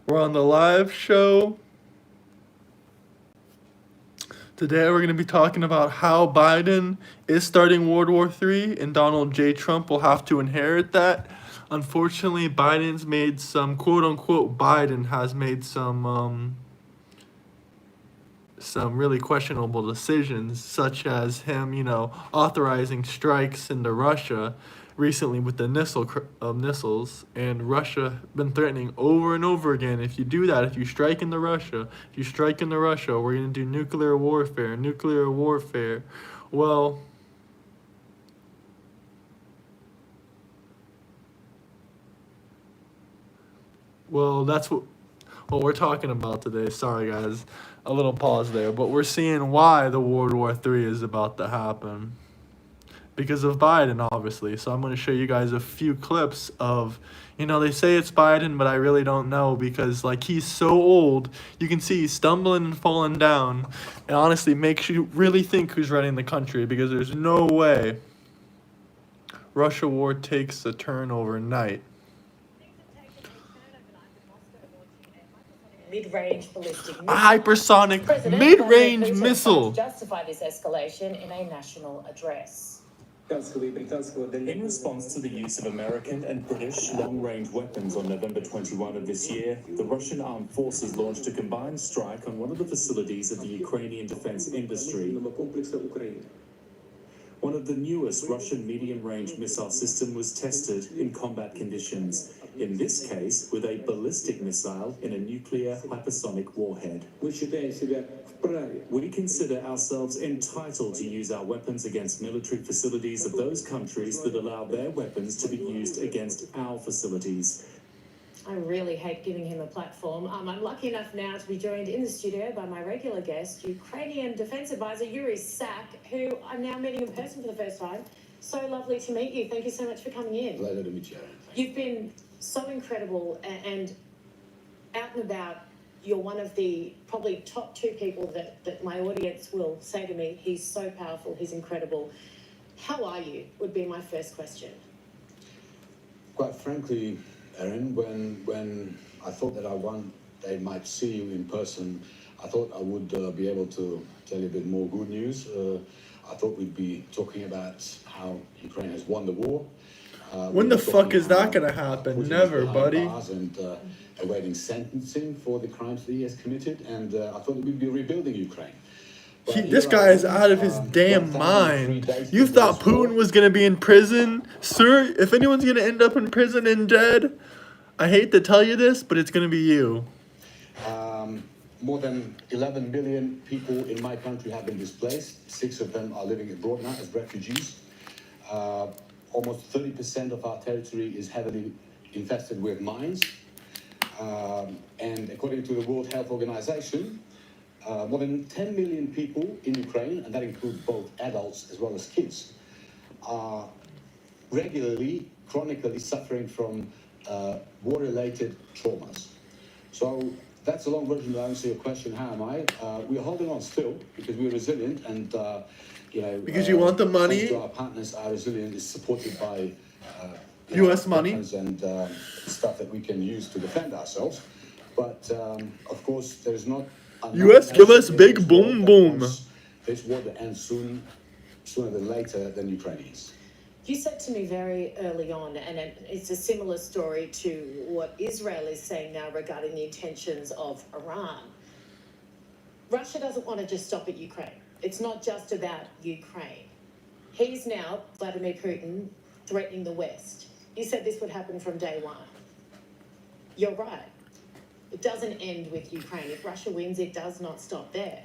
We're on the live show. Today we're going to be talking about how Biden is starting World War III and Donald J. Trump will have to inherit that. Unfortunately, Biden's made some, quote-unquote, Biden has made some really questionable decisions, such as him, authorizing strikes into Russia recently with the missiles, and Russia been threatening over and over again, if you do that, if you strike into Russia, we're going to do nuclear warfare. Well, that's what we're talking about today. Sorry, guys. A little pause there. But we're seeing why the World War III is about to happen. Because of Biden, obviously. So I'm going to show you guys a few clips of, they say it's Biden, but I really don't know because, he's so old. You can see he's stumbling and falling down. It honestly makes you really think who's running the country because there's no way Russia war takes a turn overnight. Mid-range ballistic missile. A hypersonic mid-range missile. Justify this escalation in a national address. In response to the use of American and British long-range weapons on November 21 of this year, the Russian armed forces launched a combined strike on one of the facilities of the Ukrainian defense industry. One of the newest Russian medium-range missile system was tested in combat conditions, in this case with a ballistic missile in a nuclear hypersonic warhead. We consider ourselves entitled to use our weapons against military facilities of those countries that allow their weapons to be used against our facilities. I really hate giving him a platform. I'm lucky enough now to be joined in the studio by my regular guest, Ukrainian Defense Advisor Yuri Sak, who I'm now meeting in person for the first time. So lovely to meet you. Thank you so much for coming in. Pleasure to meet you. You've been so incredible and out and about. You're one of the probably top two people that my audience will say to me, he's so powerful, he's incredible. How are you, would be my first question. Quite frankly, Erin, when I thought that I might see you in person, I thought I would be able to tell you a bit more good news. I thought we'd be talking about how Ukraine has won the war. When the fuck is that gonna happen? Never, buddy. And awaiting sentencing for the crimes that he has committed, and I thought that we'd be rebuilding Ukraine. This guy is out of his damn mind. You thought Putin was gonna be in prison? Sir, if anyone's gonna end up in prison and dead, I hate to tell you this, but it's gonna be you. More than 11 million people in my country have been displaced. 6 of them are living abroad now as refugees. Almost 30% of our territory is heavily infested with mines. And according to the World Health Organization, more than 10 million people in Ukraine, and that includes both adults as well as kids, are regularly, chronically suffering from war-related traumas. So that's a long version to answer your question, how am I? We're holding on still because we're resilient and, because you want the money. Our partners are resilient is supported by U.S. money and stuff that we can use to defend ourselves. But of course, there's not. U.S. give us big boom boom. This war that ends sooner than later than Ukrainians. You said to me very early on, and it's a similar story to what Israel is saying now regarding the intentions of Iran. Russia doesn't want to just stop at Ukraine. It's not just about Ukraine. He's now, Vladimir Putin, threatening the West. You said this would happen from day one. You're right. It doesn't end with Ukraine. If Russia wins, it does not stop there.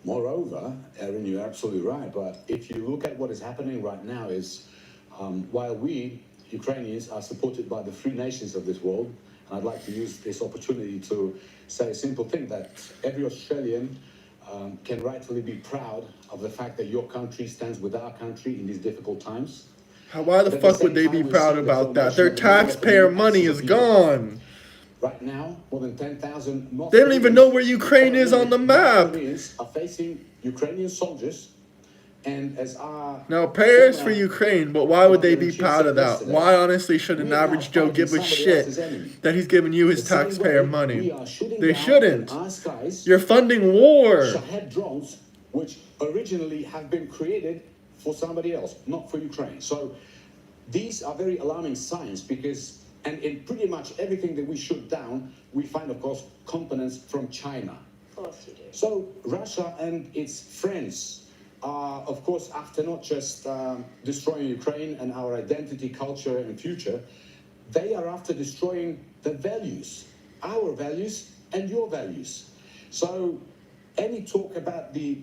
Moreover, Erin, you're absolutely right. But if you look at what is happening right now is, while we, Ukrainians, are supported by the free nations of this world, and I'd like to use this opportunity to say a simple thing, that every Australian can rightfully be proud of the fact that your country stands with our country in these difficult times. Why the fuck would they be proud about that? Their taxpayer money is gone. Right now, more than 10,000... They don't even know where Ukraine is on the map. Are facing Ukrainian soldiers And as our Now, prayers for former Ukraine, but why would they be Chief proud of said that? yesterday, Why, honestly, should an we are average Joe fighting give a somebody shit else's enemy. that he's giving you his The same taxpayer way, money? we are shooting They down shouldn't. in our skies You're funding war. Shahed drones, which originally have been created for somebody else, not for Ukraine. So these are very alarming signs because, and in pretty much everything that we shoot down, we find, of course, components from China. Of course you do. So Russia and its friends are, of course, after not just destroying Ukraine and our identity, culture, and future, they are after destroying the values, our values and your values. So any talk about the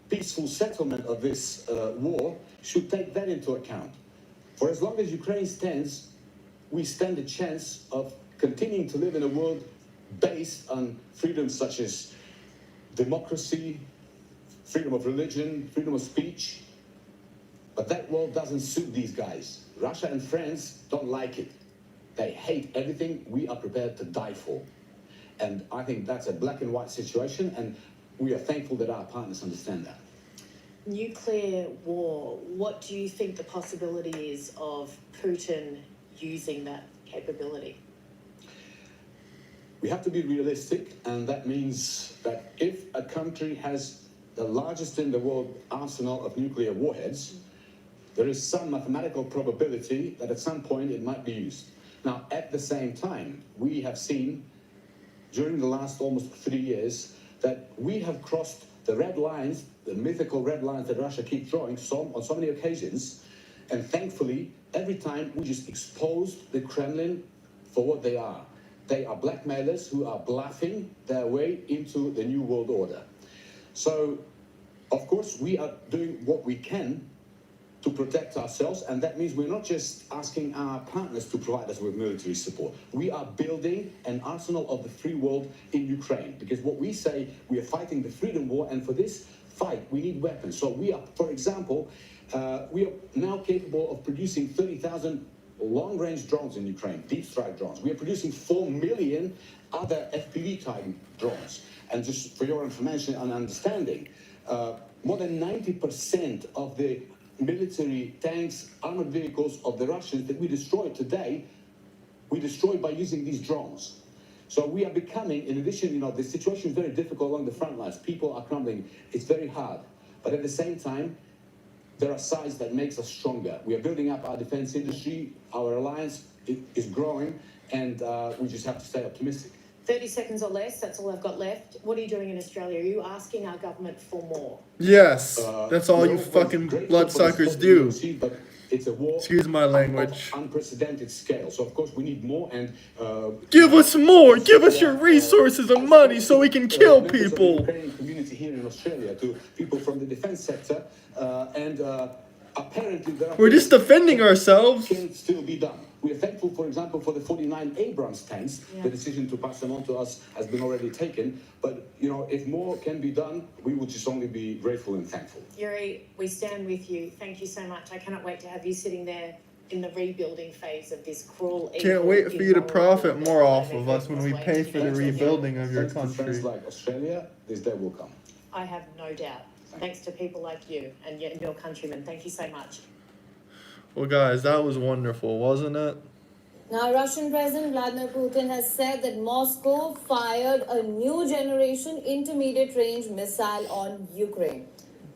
peaceful settlement of this war should take that into account. For as long as Ukraine stands, we stand a chance of continuing to live in a world based on freedoms such as democracy, freedom of religion, freedom of speech. But that world doesn't suit these guys. Russia and friends don't like it. They hate everything we are prepared to die for. And I think that's a black and white situation, and we are thankful that our partners understand that. Nuclear war, what do you think the possibility is of Putin using that capability? We have to be realistic, and that means that if a country has the largest in the world arsenal of nuclear warheads, there is some mathematical probability that at some point it might be used. Now, at the same time, we have seen during the last almost 3 years that we have crossed the red lines, the mythical red lines that Russia keeps drawing on so many occasions, and thankfully, every time we just exposed the Kremlin for what they are. They are blackmailers who are bluffing their way into the new world order. So, of course, we are doing what we can to protect ourselves, and that means we're not just asking our partners to provide us with military support. We are building an arsenal of the free world in Ukraine, because what we say, we are fighting the freedom war, and for this fight, we need weapons. So we are, for example, we are now capable of producing 30,000 long-range drones in Ukraine, deep strike drones. We are producing 4 million other FPV-type drones. And just for your information and understanding, more than 90% of the military tanks, armored vehicles of the Russians that we destroy today, we destroy by using these drones. So we are becoming, in addition, the situation is very difficult along the front lines. People are crumbling. It's very hard. But at the same time, there are sides that makes us stronger. We are building up our defense industry. Our alliance is growing, and we just have to stay optimistic. 30 seconds or less, that's all I've got left. What are you doing in Australia? Are you asking our government for more? Yes, that's all you fucking bloodsuckers do. But it's a war. Excuse my language. Of unprecedented scale. So of course we need more, and give us more. Give us your resources and money so we can kill people. The Ukrainian community here in Australia, to people from the defense sector, and apparently there are We're just defending ourselves. Can still be done. We are thankful, for example, for the 49 Abrams tanks. Yeah. The decision to pass them on to us has been already taken. But, if more can be done, we would just only be grateful and thankful. Yuri, we stand with you. Thank you so much. I cannot wait to have you sitting there in the rebuilding phase of this cruel, Can't wait for you to profit more off of us when we pay for the rebuilding of your Thanks to friends country. like Australia, this day will come. I have no doubt. Thanks to people like you and your countrymen. Thank you so much. Well, guys, that was wonderful, wasn't it? Now, Russian President Vladimir Putin has said that Moscow fired a new generation intermediate-range missile on Ukraine.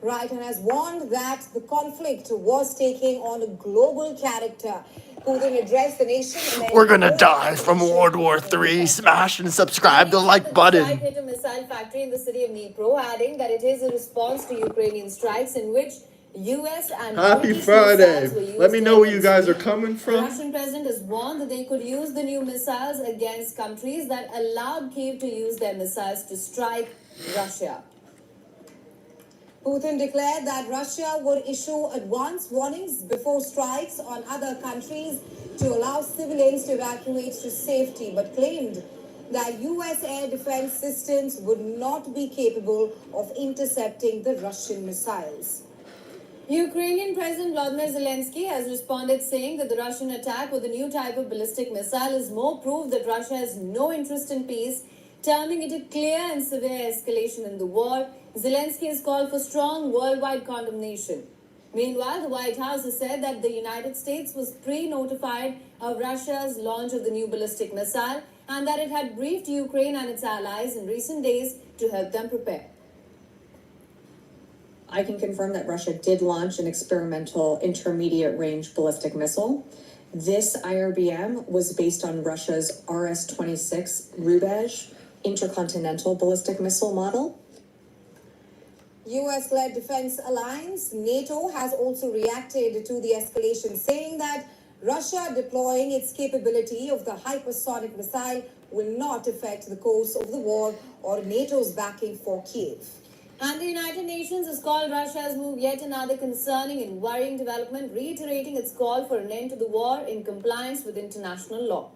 Right, and has warned that the conflict was taking on a global character. Putin addressed the nation. We're gonna die from World War III. Smash and subscribe the like button. The strike hit a missile factory in the city of Dnipro, adding that it is a response to Ukrainian strikes in which US and Happy British Friday. missiles were used Let me know where you against guys are Syria. coming The from. Russian president has warned that they could use the new missiles against countries that allowed Kyiv to use their missiles to strike Russia. Putin declared that Russia would issue advance warnings before strikes on other countries to allow civilians to evacuate to safety, but claimed that US air defense systems would not be capable of intercepting the Russian missiles. Ukrainian President Volodymyr Zelenskyy has responded saying that the Russian attack with a new type of ballistic missile is more proof that Russia has no interest in peace terming it a clear and severe escalation in the war. Zelenskyy has called for strong worldwide condemnation. Meanwhile, the White House has said that the United States was pre-notified of Russia's launch of the new ballistic missile and that it had briefed Ukraine and its allies in recent days to help them prepare. I can confirm that Russia did launch an experimental intermediate range ballistic missile. This IRBM was based on Russia's RS-26 Rubej intercontinental ballistic missile model. US-led defense alliance, NATO, has also reacted to the escalation, saying that Russia deploying its capability of the hypersonic missile will not affect the course of the war or NATO's backing for Kyiv. And the United Nations has called Russia's move yet another concerning and worrying development, reiterating its call for an end to the war in compliance with international law.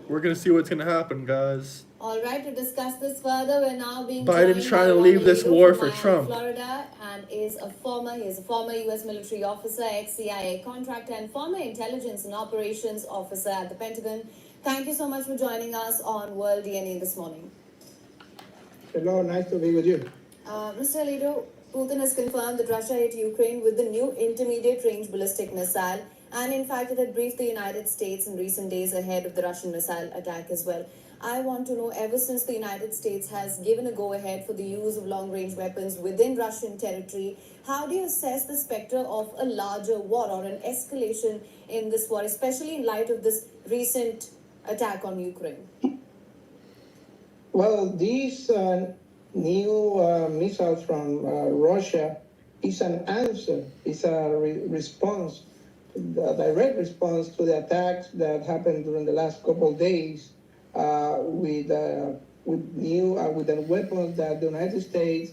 We're gonna see what's gonna happen, guys. All right, to discuss this further, we're now being Biden's joined trying by to leave this Ronald war from for Miami, Trump. Florida, and he is a former U.S. military officer, ex-CIA contractor, and former intelligence and operations officer at the Pentagon. Thank you so much for joining us on World DNA this morning. Hello, nice to be with you. Mr. Alito, Putin has confirmed that Russia hit Ukraine with the new intermediate-range ballistic missile, and in fact, it had briefed the United States in recent days ahead of the Russian missile attack as well. I want to know, ever since the United States has given a go-ahead for the use of long-range weapons within Russian territory, how do you assess the specter of a larger war or an escalation in this war, especially in light of this recent attack on Ukraine? Well, these new missiles from Russia is an answer, it's a response, a direct response to the attacks that happened during the last couple of days with the weapons that the United States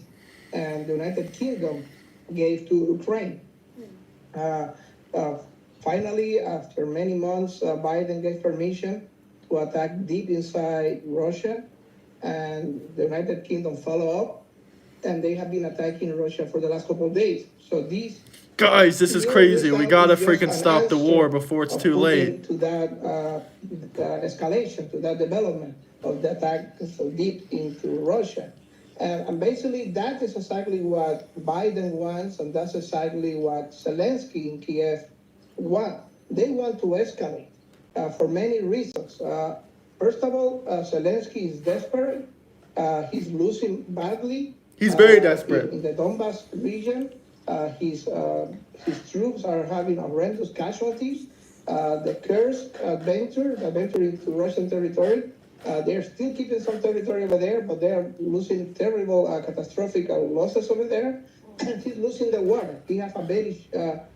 and the United Kingdom gave to Ukraine. Finally, after many months, Biden gave permission to attack deep inside Russia, and the United Kingdom follow up, and they have been attacking Russia for the last couple of days. So these Guys, this is crazy. We gotta freaking stop the war before it's too late. To that escalation, to that development of the attack so deep into Russia. And basically, that is exactly what Biden wants, and that's exactly what Zelenskyy in Kiev want. They want to escalate for many reasons. First of all, Zelenskyy is desperate. He's losing badly. He's very desperate. In the Donbas region, his troops are having horrendous casualties. The Kursk adventure into Russian territory, they're still keeping some territory over there, but they're losing terrible, catastrophic losses over there. He's losing the war.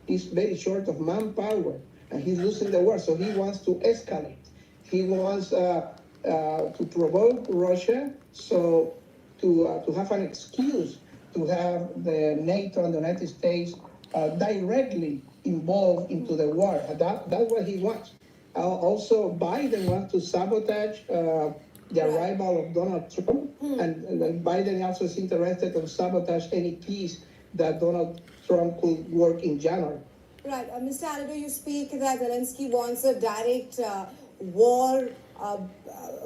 He's very short of manpower, and he's losing the war. So he wants to escalate. He wants to provoke Russia, so to have an excuse to have the NATO and the United States directly involved into the war. That's what he wants. Also, Biden wants to sabotage the arrival of Donald Trump, and Biden also is interested in sabotage any peace that Donald Trump could work in January. Right. Mr. Alito, you speak that Zelenskyy wants a direct war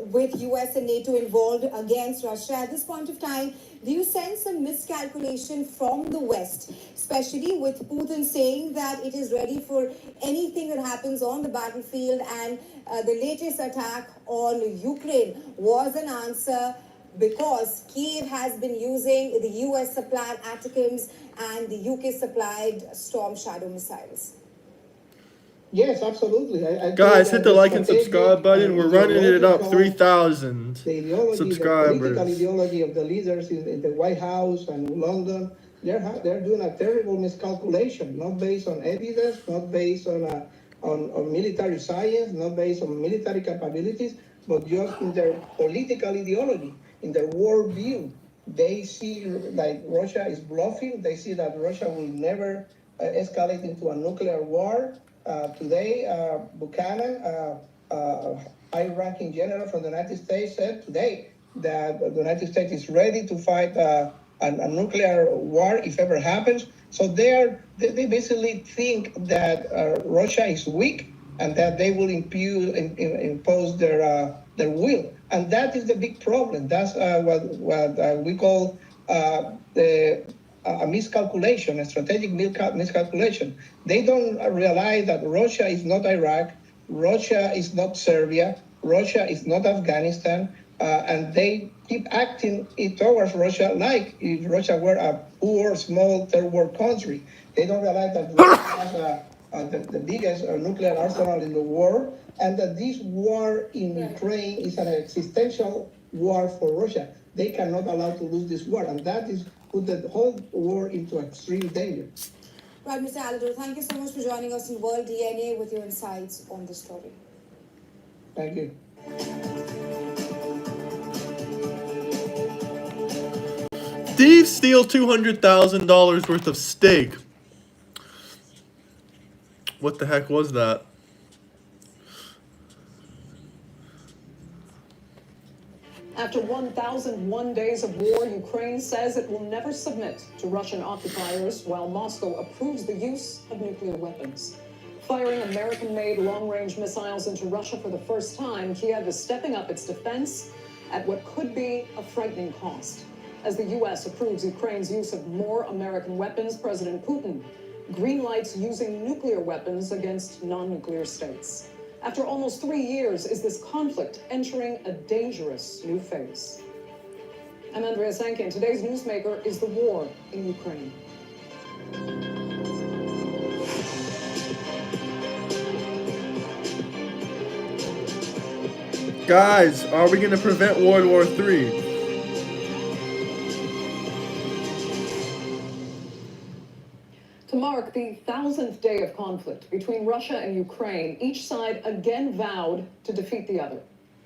with US and NATO involved against Russia. At this point of time, do you sense a miscalculation from the West, especially with Putin saying that it is ready for anything that happens on the battlefield, and the latest attack on Ukraine was an answer because Kyiv has been using the US supplied ATACMS and the UK supplied Storm Shadow missiles? Yes, absolutely. Guys, hit the like and subscribe button. We're running it up 3,000 subscribers. The political ideology of the leaders in the White House and London, they're doing a terrible miscalculation, not based on evidence, not based on military science, not based on military capabilities, but just in their political ideology, in their world view. They see like Russia is bluffing. They see that Russia will never escalate into a nuclear war. Today, Buchanan, high-ranking general from the United States, said today that the United States is ready to fight a nuclear war if ever happens. So they basically think that Russia is weak and that they will impose their will, and that is the big problem. That's what we call a miscalculation, a strategic miscalculation. They don't realize that Russia is not Iraq, Russia is not Serbia, Russia is not Afghanistan, and they keep acting towards Russia like if Russia were a poor, small, third world country. They don't realize that Russia has the biggest nuclear arsenal in the world, and that this war in Ukraine is an existential war for Russia. They cannot allow to lose this war, and that is put the whole war into extreme danger. Right, Mr. Aldo, thank you so much for joining us in World DNA with your insights on this story. Thank you. Thieves steal $200,000 worth of steak. What the heck was that? After 1,001 days of war, Ukraine says it will never submit to Russian occupiers while Moscow approves the use of nuclear weapons. Firing American-made long-range missiles into Russia for the first time, Kiev is stepping up its defense at what could be a frightening cost. As the U.S. approves Ukraine's use of more American weapons, President Putin greenlights using nuclear weapons against non-nuclear states. After almost 3 years, is this conflict entering a dangerous new phase? I'm Andrea Sankin. Today's newsmaker is the war in Ukraine. Guys, are we going to prevent World War III? To mark the 1,000th day of conflict between Russia and Ukraine, each side again vowed to defeat the other.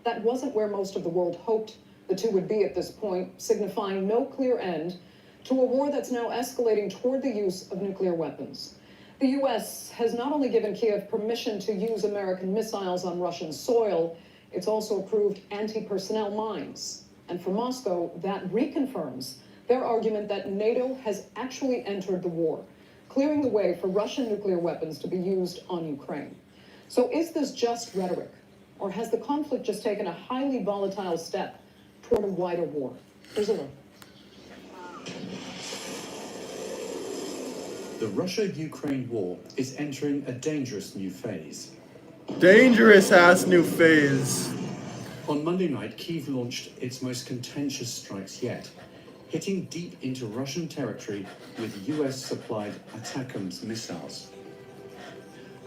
That wasn't where most of the world hoped the two would be at this point, signifying no clear end to a war that's now escalating toward the use of nuclear weapons. The U.S. has not only given Kiev permission to use American missiles on Russian soil, it's also approved anti-personnel mines. And for Moscow, that reconfirms their argument that NATO has actually entered the war, clearing the way for Russian nuclear weapons to be used on Ukraine. So is this just rhetoric, or has the conflict just taken a highly volatile step toward a wider war? Here's a look. The Russia-Ukraine war is entering a dangerous new phase. Dangerous ass new phase. On Monday night, Kyiv launched its most contentious strikes yet, hitting deep into Russian territory with US-supplied ATACMS missiles.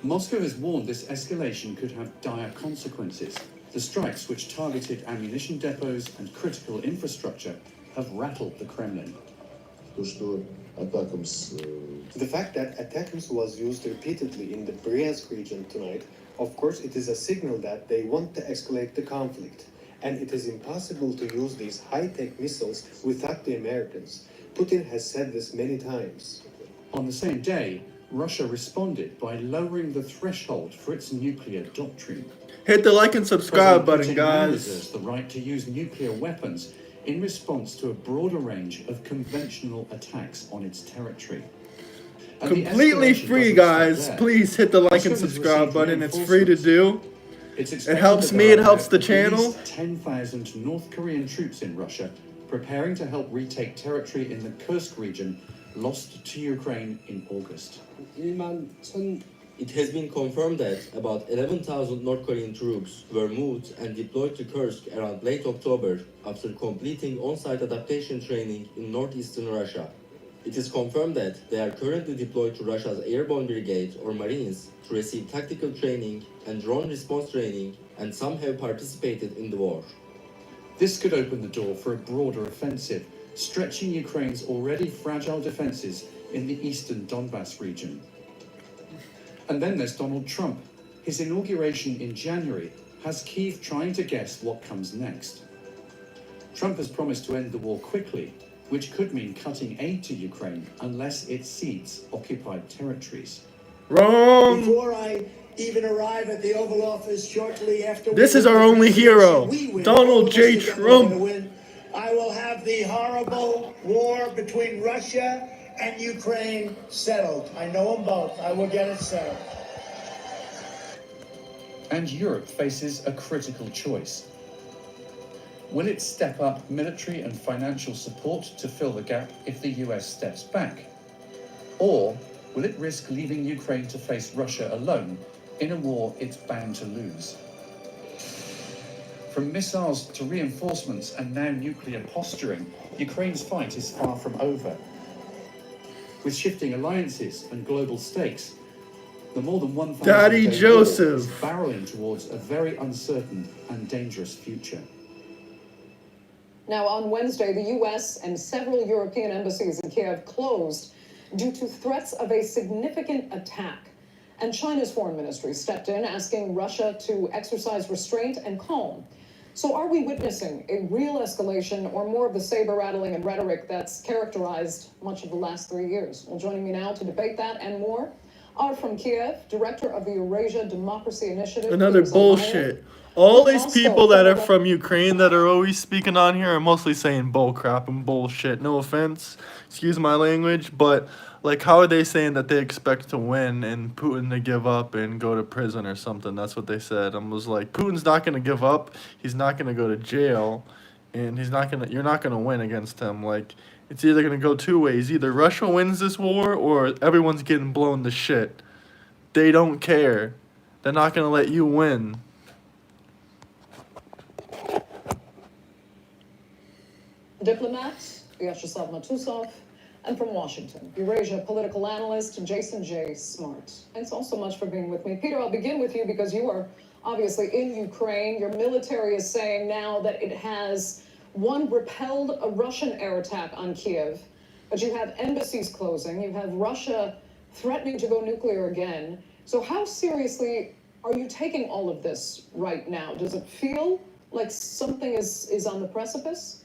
Moscow has warned this escalation could have dire consequences. The strikes, which targeted ammunition depots and critical infrastructure, have rattled the Kremlin. The fact that ATACMS was used repeatedly in the Bryansk region tonight, of course, it is a signal that they want to escalate the conflict. And it is impossible to use these high-tech missiles without the Americans. Putin has said this many times. On the same day, Russia responded by lowering the threshold for its nuclear doctrine. Hit the like and subscribe button, President Putin now guys. reserves the right to use nuclear weapons in response to a broader range of conventional attacks on its territory. And the Completely escalation free, doesn't stop guys. there. Please hit the like Moscow and has subscribe received button. It's free to reinforcements. do. It's It expected helps that me, there it are helps the at channel. least 10,000 North Korean troops in Russia preparing to help retake territory in the Kursk region lost to Ukraine in August. It has been confirmed that about 11,000 North Korean troops were moved and deployed to Kursk around late October after completing on-site adaptation training in northeastern Russia. It is confirmed that they are currently deployed to Russia's Airborne Brigade or Marines to receive tactical training and drone response training, and some have participated in the war. This could open the door for a broader offensive, stretching Ukraine's already fragile defenses in the eastern Donbas region. And then there's Donald Trump. His inauguration in January has Kyiv trying to guess what comes next. Trump has promised to end the war quickly, which could mean cutting aid to Ukraine unless it cedes occupied territories. Wrong. Before I even arrive at the Oval Office shortly after This is our only hero, Donald J. Trump. I will have have the horrible war between Russia and Ukraine settled. I know them both. I will get it settled. And Europe faces a critical choice. Will it step up military and financial support to fill the gap if the US steps back? Or will it risk leaving Ukraine to face Russia alone in a war it's bound to lose? From missiles to reinforcements and now nuclear posturing, Ukraine's fight is far from over. With shifting alliances and global stakes, the more than 1,000 Daddy day war Joseph is barreling towards a very uncertain and dangerous future. Now, on Wednesday, the U.S. and several European embassies in Kiev closed due to threats of a significant attack. And China's foreign ministry stepped in, asking Russia to exercise restraint and calm. So are we witnessing a real escalation or more of the saber-rattling and rhetoric that's characterized much of the last 3 years? Well, joining me now to debate that and more are from Kiev, director of the Eurasia Democracy Initiative. Another bullshit. All these people that are from Ukraine that are always speaking on here are mostly saying bull crap and bullshit. No offense, excuse my language, but like, how are they saying that they expect to win and Putin to give up and go to prison or something? That's what they said. I was like, Putin's not gonna give up. He's not gonna go to jail, and he's not gonna. You're not gonna win against him. Like, it's either gonna go two ways. Either Russia wins this war or everyone's getting blown to shit. They don't care. They're not gonna let you win. Diplomat Vyacheslav Matusov, and from Washington, Eurasia political analyst Jason J. Smart. Thanks all so much for being with me. Peter, I'll begin with you because you are obviously in Ukraine. Your military is saying now that it has, one, repelled a Russian air attack on Kiev, but you have embassies closing, you have Russia threatening to go nuclear again. So how seriously are you taking all of this right now? Does it feel like something is on the precipice?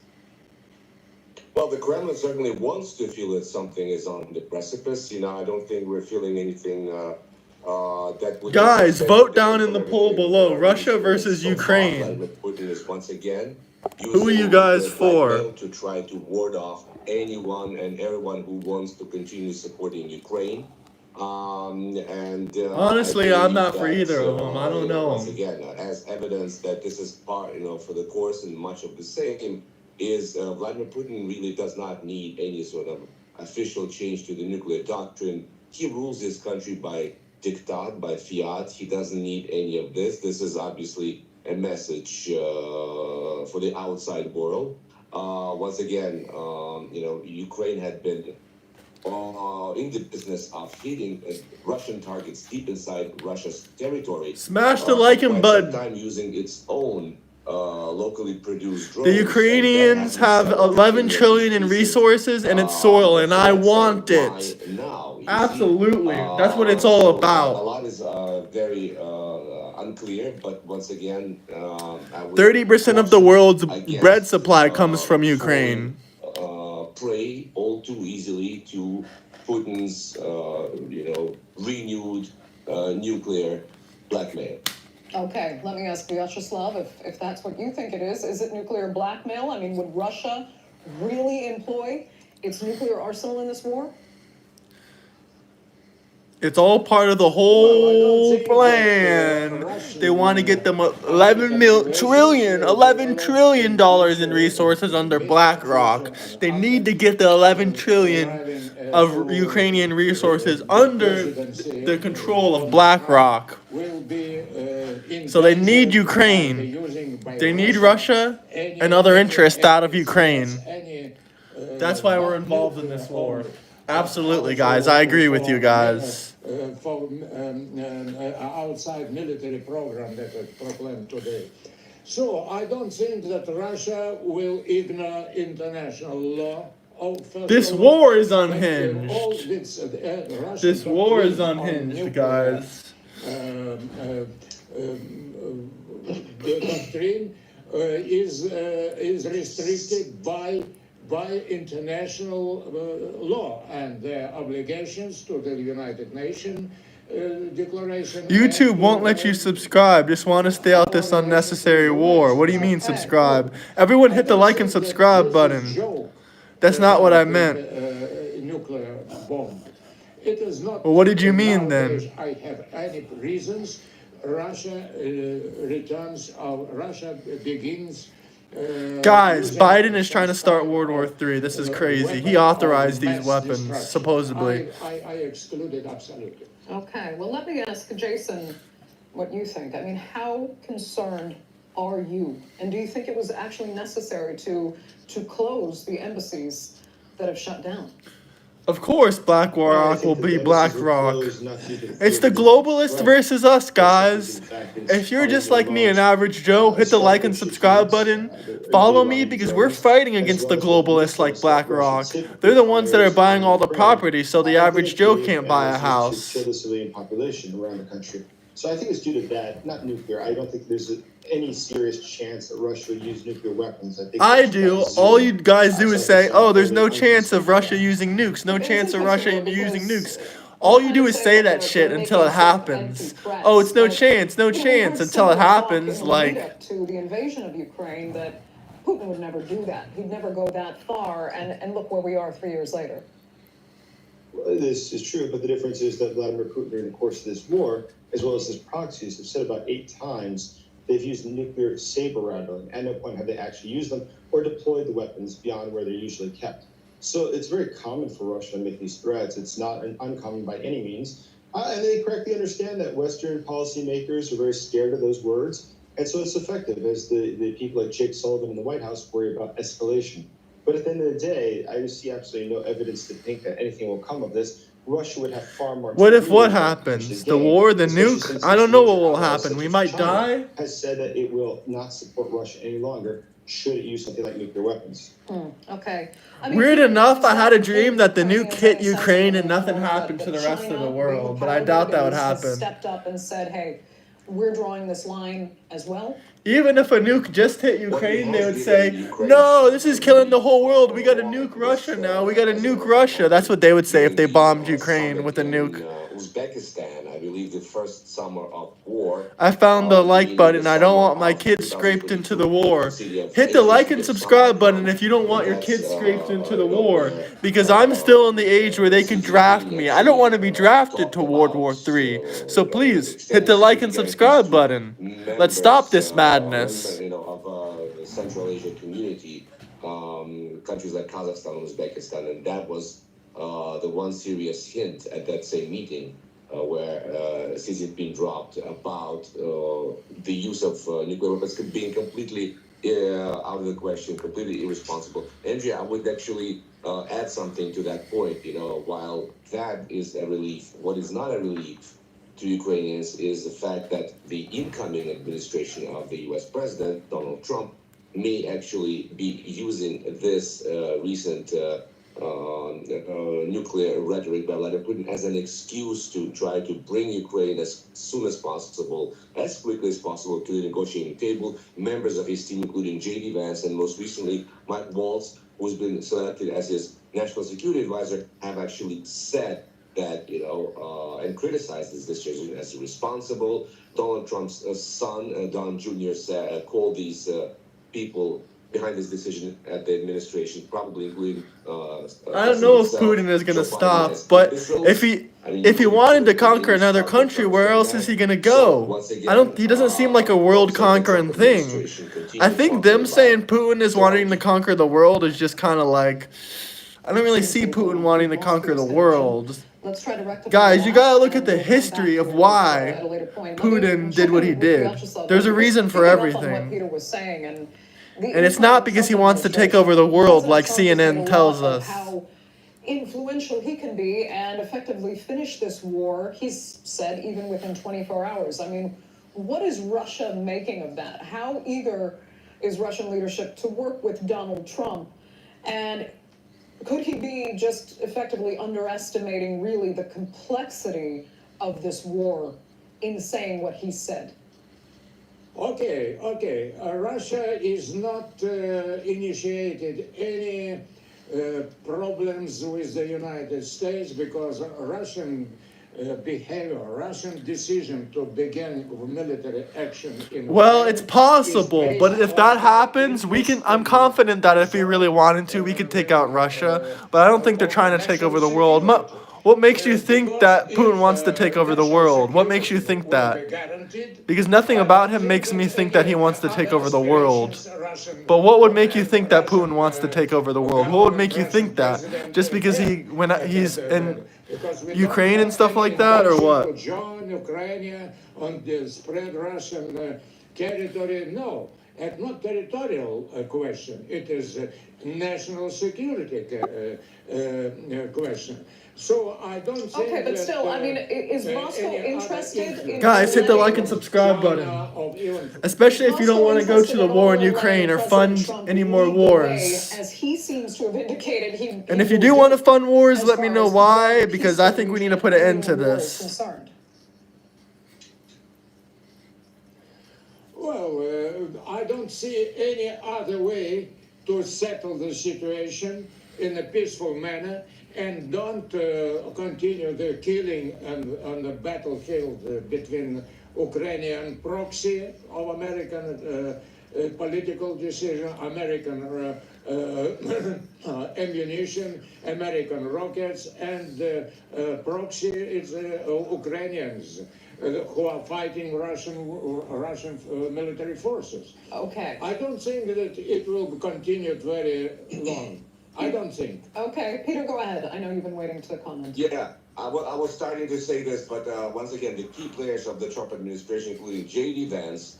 Well, the Kremlin certainly wants to feel that something is on the precipice. You know, I don't think we're feeling anything that would... Guys, vote down in the poll below. Russia versus Ukraine. Vladimir Putin is once again Who are you guys for? To try to ward off anyone and everyone who wants to continue supporting Ukraine. Honestly, I'm not for either of them. I don't know. Once again, as evidence that this is part, for the course and much of the same, is Vladimir Putin really does not need any sort of official change to the nuclear doctrine. He rules this country by diktat, by fiat. He doesn't need any of this. This is obviously a message for the outside world. Once again, Ukraine had been in the business of hitting Russian targets deep inside Russia's territory. Smash the like and button. Time using its own locally produced drones. The Ukrainians have 11 trillion in resources and its soil, and I want it. Absolutely. That's what it's all about. A lot is very unclear, but once again, 30% of the world's bread supply comes from Ukraine. Prey all too easily to Putin's, renewed nuclear blackmail. Okay, let me ask Vyacheslav if that's what you think it is. Is it nuclear blackmail? I mean, would Russia really employ its nuclear arsenal in this war? It's all part of the whole plan. They want to get them $11 trillion in resources under BlackRock. They need to get the 11 trillion of Ukrainian resources under the control of BlackRock. So they need Ukraine. They need Russia and other interests out of Ukraine. That's why we're involved in this war. Absolutely, guys. I agree with you guys. For outside military program that was proclaimed today. So I don't think that Russia will ignore international law. This war is unhinged. This war is unhinged, guys. The doctrine is restricted by international law and their obligations to the United Nations declaration. YouTube won't let you subscribe. Just want to stay out this unnecessary war. What do you mean subscribe? Everyone hit the like and subscribe button. That's not what I meant. Nuclear bomb. It is not. Well, what did you mean then? I have any reasons. Russia Russia begins. Guys, Biden is trying to start World War III. This is crazy. He authorized these weapons, supposedly. I exclude it absolutely. Okay, well, let me ask Jason what you think. I mean, how concerned are you? And do you think it was actually necessary to close the embassies that have shut down? Of course, BlackRock will be BlackRock. It's the globalists versus us, guys. If you're just like me, an average Joe, hit the like and subscribe button. Follow me because we're fighting against the globalists like BlackRock. They're the ones that are buying all the property, so the average Joe can't buy a house. Kill the civilian population around the country. So I think it's due to that, not nuclear. I don't think there's any serious chance that Russia would use nuclear weapons. I do. All you guys do is say, oh, there's no chance of Russia using nukes. No chance of Russia using nukes. All you do is say that shit until it happens. Oh, it's no chance until it happens. Like, to the invasion of Ukraine, that Putin would never do that. He'd never go that far. And look where we are 3 years later. Well, this is true, but the difference is that Vladimir Putin, during the course of this war, as well as his proxies, have said about 8 times they've used nuclear saber rattling. At no point have they actually used them or deployed the weapons beyond where they're usually kept. So it's very common for Russia to make these threats. It's not uncommon by any means. And they correctly understand that Western policymakers are very scared of those words. And so it's effective as the people like Jake Sullivan in the White House worry about escalation. But at the end of the day, I see absolutely no evidence to think that anything will come of this. Russia would have far more. What if what happens? The war, the nuke? I don't know what will happen. We might die. Has said that it will not support Russia any longer should it use something like nuclear weapons. Okay. Weird enough, I had a dream that the nuke hit Ukraine and nothing happened to the rest of the world, but I doubt that would happen. Stepped up and said, hey, we're drawing this line as well. Even if a nuke just hit Ukraine, they would say, no, this is killing the whole world. We got to nuke Russia now. We got to nuke Russia. That's what they would say if they bombed Ukraine with a nuke. Uzbekistan, I believe the first summer of war. I found the like button. I don't want my kids scraped into the war. Hit the like and subscribe button if you don't want your kids scraped into the war. Because I'm still in the age where they can draft me. I don't want to be drafted to World War III. So please, hit the like and subscribe button. Let's stop this madness. Of the Central Asia community, countries like Kazakhstan and Uzbekistan, and that was the one serious hint at that same meeting where Xi Jinping dropped about the use of nuclear weapons being completely out of the question, completely irresponsible. Andrea, I would actually add something to that point. While that is a relief, what is not a relief to Ukrainians is the fact that the incoming administration of the U.S. President, Donald Trump, may actually be using this recent nuclear rhetoric by Vladimir Putin as an excuse to try to bring Ukraine as soon as possible, as quickly as possible, to the negotiating table. Members of his team, including J.D. Vance and most recently Mike Waltz, who's been selected as his national security advisor, have actually said that, and criticized this decision as irresponsible. Donald Trump's son, Don Jr., called these people behind this decision at the administration, probably including. I don't know if Putin is going to stop, but if he wanted to conquer another country, where else is he going to go? He doesn't seem like a world conquering thing. I think them saying Putin is wanting to conquer the world is just kind of like, I don't really see Putin wanting to conquer the world. Guys, you gotta look at the history of why Putin did what he did. There's a reason for everything. And it's not because he wants to take over the world like CNN tells us. How influential he can be and effectively finish this war, he's said, even within 24 hours. I mean, what is Russia making of that? How eager is Russian leadership to work with Donald Trump? And could he be just effectively underestimating really the complexity of this war in saying what he said? Okay. Russia is not initiated any problems with the United States because Russian behavior, Russian decision to begin military action in Well, Ukraine it's possible, is but based if that on happens, I'm confident that if we really wanted to, we could take out Russia. But I don't think they're trying to take over the world. What makes you think that Putin wants to take over the world? What makes you think that? Because nothing about him makes me think that he wants to take over the world. But what would make you think that Putin wants to take over the world? What would make you think that? Just because he's in Ukraine and stuff like that, or what? To join Ukraine on the spread Russian territory? No, it's not territorial question. It is a national security question. So I don't think Okay, but that, still, I mean, is Moscow interested in... Guys, hit the like and subscribe button. Especially if you don't want to go to the war in Ukraine or fund any more wars. As he seems to have indicated, And if you do want to fund wars, let me know why, because I think we need to put an end to this. Well, I don't see any other way to settle the situation in a peaceful manner and don't continue the killing on the battlefield between Ukrainian proxy of American political decision, American ammunition, American rockets, and proxy is Ukrainians who are fighting Russian military forces. Okay. I don't think that it will continue very long. I don't think. Okay, Peter, go ahead. I know you've been waiting to comment. Yeah, I was starting to say this, but once again, the key players of the Trump administration, including J.D. Vance,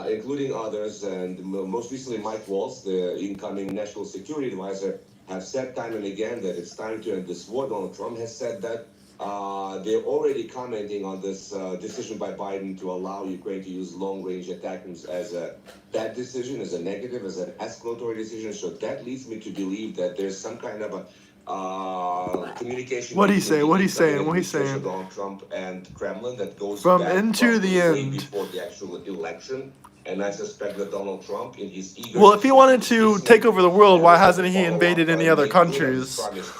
including others, and most recently Mike Waltz, the incoming national security advisor, have said time and again that it's time to end this war. Donald Trump has said that. They're already commenting on this decision by Biden to allow Ukraine to use long-range ATACMS as a bad decision, as a negative, as an escalatory decision. So that leads me to believe that there's some kind of a communication. What he say? What he's saying? What he's saying? Donald Trump and Kremlin that goes from back into the way end before the actual election. And I suspect that Donald Trump, in his eager... Well, if he wanted to take over the world, why hasn't he invaded any other countries?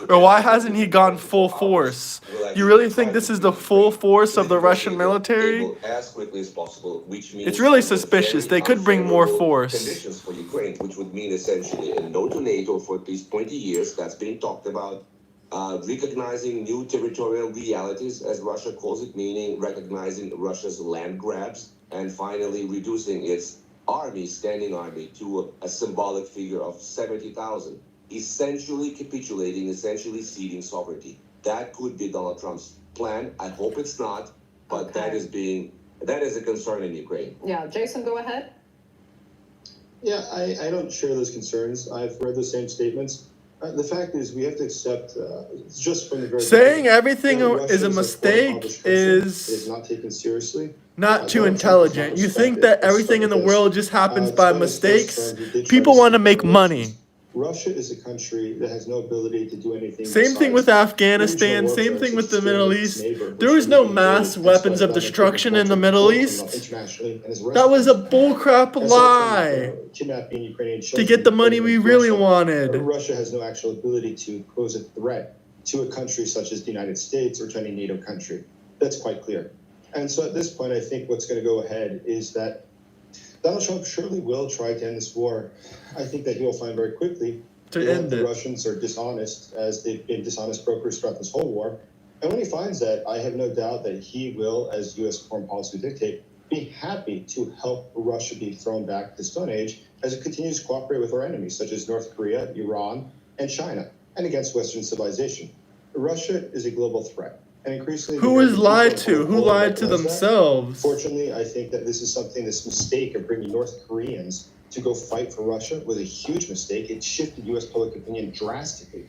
Or why hasn't he gone full force? You really think this is the full force of the Russian military? As quickly as possible, which means it's really suspicious. They could bring more force. Conditions for Ukraine, which would mean essentially a no to NATO for at least 20 years. That's being talked about. Recognizing new territorial realities, as Russia calls it, meaning recognizing Russia's land grabs, and finally reducing its standing army, to a symbolic figure of 70,000, essentially capitulating, essentially ceding sovereignty. That could be Donald Trump's plan. I hope it's not, but that is a concern in Ukraine. Yeah, Jason, go ahead. Yeah, I don't share those concerns. I've read the same statements. The fact is, we have to accept, just from the very saying everything is a mistake is not taken seriously. Not too intelligent. You think that everything in the world just happens by mistakes? People want to make money. Russia is a country that has no ability to do anything. Same thing with Afghanistan, same thing with the Middle East. There was no mass weapons of destruction in the Middle East. That was a bullcrap lie to get the money we really wanted. Russia has no actual ability to pose a threat to a country such as the United States or to any NATO country. That's quite clear. And so at this point, I think what's going to go ahead is that Donald Trump surely will try to end this war. I think that he will find very quickly that the Russians are dishonest, as they've been dishonest brokers throughout this whole war. And when he finds that, I have no doubt that he will, as U.S. foreign policy would dictate, be happy to help Russia be thrown back to the Stone Age as it continues to cooperate with our enemies, such as North Korea, Iran, and China, and against Western civilization. Russia is a global threat. And increasingly, who is lied to? Who lied to themselves? Fortunately, I think that this mistake of bringing North Koreans to go fight for Russia was a huge mistake. It shifted U.S. public opinion drastically.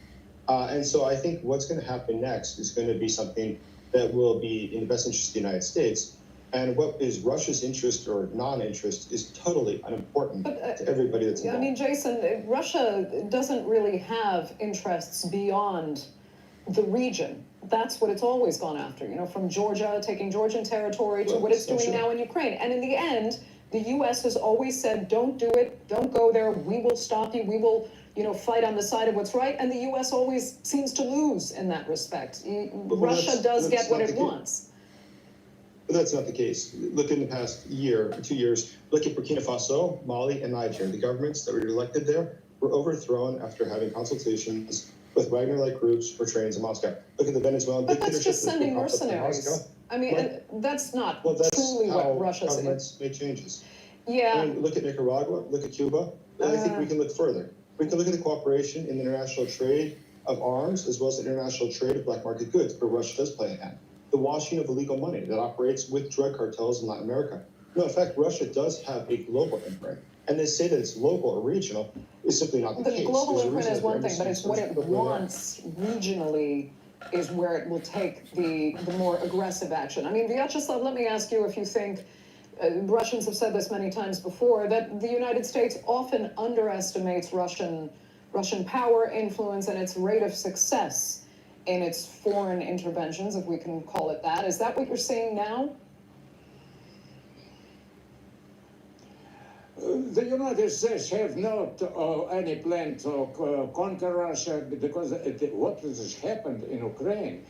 And so I think what's going to happen next is going to be something that will be in the best interest of the United States. And what is Russia's interest or non-interest is totally unimportant to everybody that's involved. I mean, Jason, Russia doesn't really have interests beyond the region. That's what it's always gone after, from Georgia, taking Georgian territory, to what it's doing now in Ukraine. And in the end, the U.S. has always said, don't do it, don't go there, we will stop you, we will fight on the side of what's right, and the U.S. always seems to lose in that respect. Russia does get what it wants. But that's not the case. Look in the past year, 2 years, look at Burkina Faso, Mali, and Niger. The governments that were elected there were overthrown after having consultations with Wagner-like groups for trains in Moscow. Look at the Venezuelan But dictatorship. that's just sending mercenaries. I mean, that's not truly what Russia's governments make changes. Yeah. I mean, look at Nicaragua, look at Cuba. I think we can look further. We can look at the cooperation in the international trade of arms as well as the international trade of black market goods, where Russia does play a hand. The washing of illegal money that operates with drug cartels in Latin America. No, in fact, Russia does have a global imprint. And they say that it's local or regional is simply not the case. The global imprint is one thing, but it's what it wants regionally is where it will take the more aggressive action. I mean, Vyacheslav, let me ask you if you think, Russians have said this many times before, that the United States often underestimates Russian power, influence, and its rate of success in its foreign interventions, if we can call it that. Is that what you're seeing now? The United States have not any plan to conquer Russia because what has happened in Ukraine,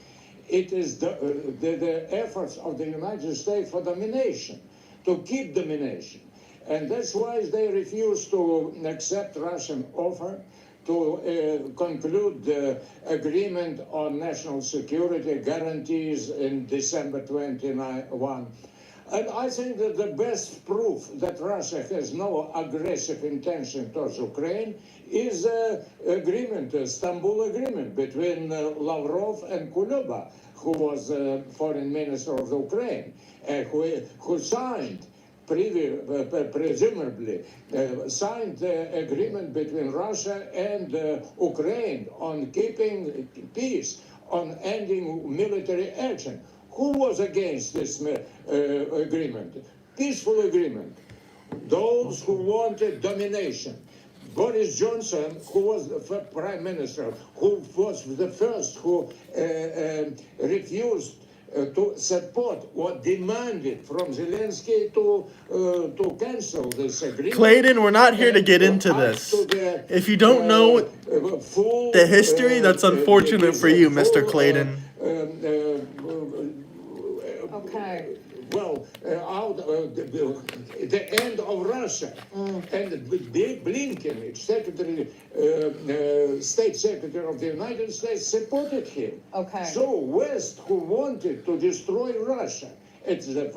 it is the efforts of the United States for domination, to keep domination. And that's why they refuse to accept Russian offer to conclude the agreement on national security guarantees in December 21. And I think that the best proof that Russia has no aggressive intention towards Ukraine is the agreement, the Istanbul agreement between Lavrov and Kuleba, who was foreign minister of Ukraine, who signed presumably signed the agreement between Russia and Ukraine on keeping peace, on ending military action. Who was against this agreement? Peaceful agreement. Those who wanted domination. Boris Johnson, who was the prime minister, who was the first who refused to support or demanded from Zelenskyy to cancel this agreement. Clayton, we're not here to get into this. If you don't know the history, that's unfortunate for you, Mr. Clayton. Okay. Well, the end of Russia. And Blinken, State Secretary of the United States, supported him. Okay. So West, who wanted to destroy Russia, it's the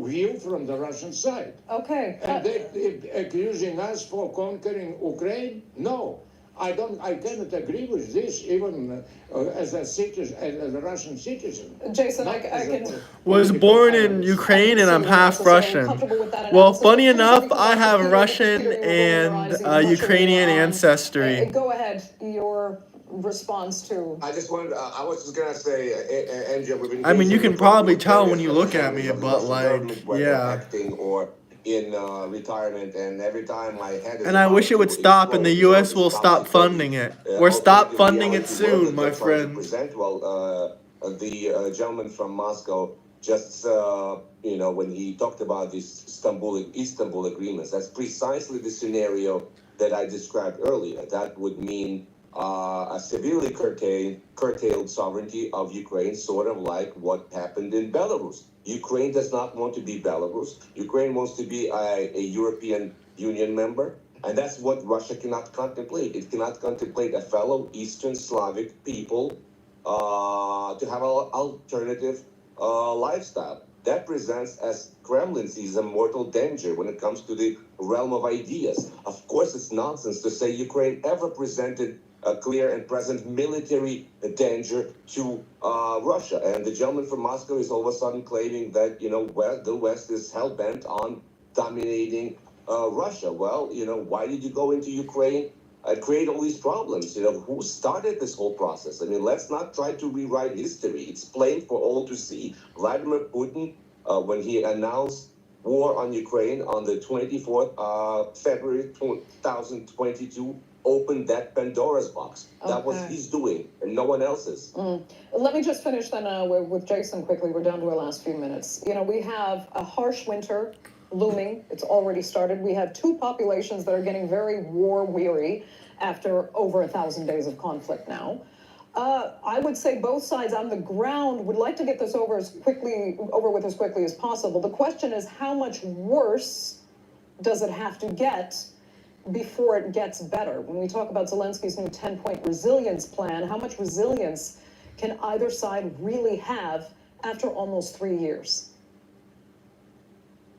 view from the Russian side. Okay. And they accusing us for conquering Ukraine? No. I cannot agree with this, even as a citizen, as a Russian citizen. Jason, I can. Was born in Ukraine and I'm half Russian. Well, funny enough, I have Russian and Ukrainian ancestry. Go ahead, your response to. I just wanted. I was just gonna say, NJ. I mean, you can probably tell when you look at me, but like, yeah. Acting or in retirement, and every time my head is. And I wish it would stop, and the U.S. will stop funding it. Or stop funding it soon, my friend. Well, the gentleman from Moscow just, when he talked about these Istanbul agreements, that's precisely the scenario that I described earlier. That would mean a severely curtailed sovereignty of Ukraine, sort of like what happened in Belarus. Ukraine does not want to be Belarus. Ukraine wants to be a European Union member. And that's what Russia cannot contemplate. It cannot contemplate a fellow Eastern Slavic people to have an alternative lifestyle. That presents, as Kremlin sees, a mortal danger when it comes to the realm of ideas. Of course, it's nonsense to say Ukraine ever presented a clear and present military danger to Russia. And the gentleman from Moscow is all of a sudden claiming that, the West is hell-bent on dominating Russia. Well, why did you go into Ukraine and create all these problems? Who started this whole process? I mean, let's not try to rewrite history. It's plain for all to see. Vladimir Putin, when he announced war on Ukraine on the 24th February 2022, opened that Pandora's box. That was his doing, and no one else's. Let me just finish then with Jason quickly. We're down to our last few minutes. We have a harsh winter looming. It's already started. We have two populations that are getting very war weary. after over 1,000 days of conflict now. I would say both sides on the ground would like to get this over with as quickly as possible. The question is, how much worse does it have to get before it gets better? When we talk about Zelensky's new 10-point resilience plan, how much resilience can either side really have after almost 3 years?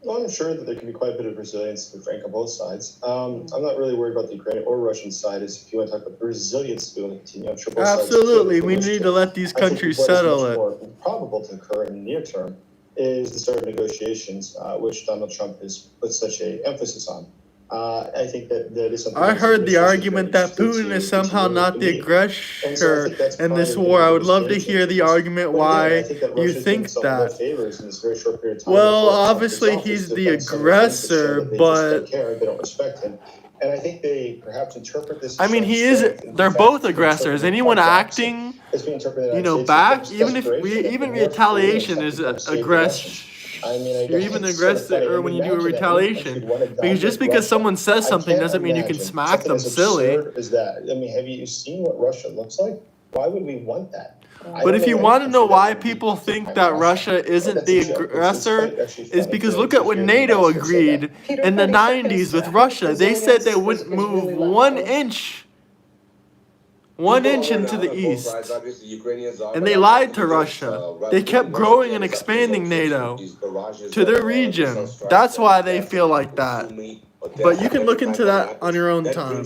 Well, I'm sure that there can be quite a bit of resilience, to be frank, on both sides. I'm not really worried about the Ukrainian or Russian side. If you want to talk about the resilience to be able to continue, I'm sure both Absolutely, sides. we need to let these countries what settle is much it. more probable to occur in the near term is the start of negotiations, which Donald Trump has put such an emphasis on. I think that is something. I heard the argument that Putin is somehow not the aggressor in this war. I would love to hear the argument why you think that. Well, obviously he's the aggressor, but they don't respect him. And I think they perhaps interpret this. I mean, they're both aggressors. Anyone acting, back, even retaliation is aggression. You're even aggressor when you do a retaliation. Because just because someone says something doesn't mean you can smack them silly. Is that? I mean, have you seen what Russia looks like? Why would we want that? But if you want to know why people think that Russia isn't the aggressor, is because look at when NATO agreed in the 90s with Russia. They said they wouldn't move 1 inch. 1 inch into the east. And they lied to Russia. They kept growing and expanding NATO to their region. That's why they feel like that. But you can look into that on your own time.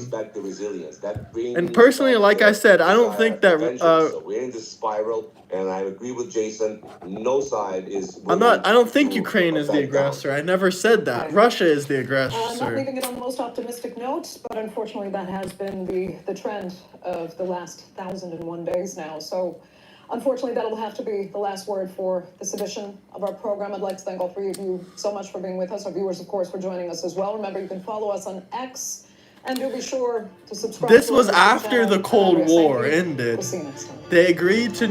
And personally, like I said, I don't think that so we're in this spiral, and I agree with Jason. No side is. I don't think Ukraine is the aggressor. I never said that. Russia is the aggressor. Not leaving it on the most optimistic note, but unfortunately that has been the trend of the last 1,001 days now. So unfortunately, that'll have to be the last word for this edition of our program. I'd like to thank all three of you so much for being with us. Our viewers, of course, for joining us as well. Remember, you can follow us on X, and do be sure to subscribe. This was after the Cold War ended. We'll see you next time. They agreed to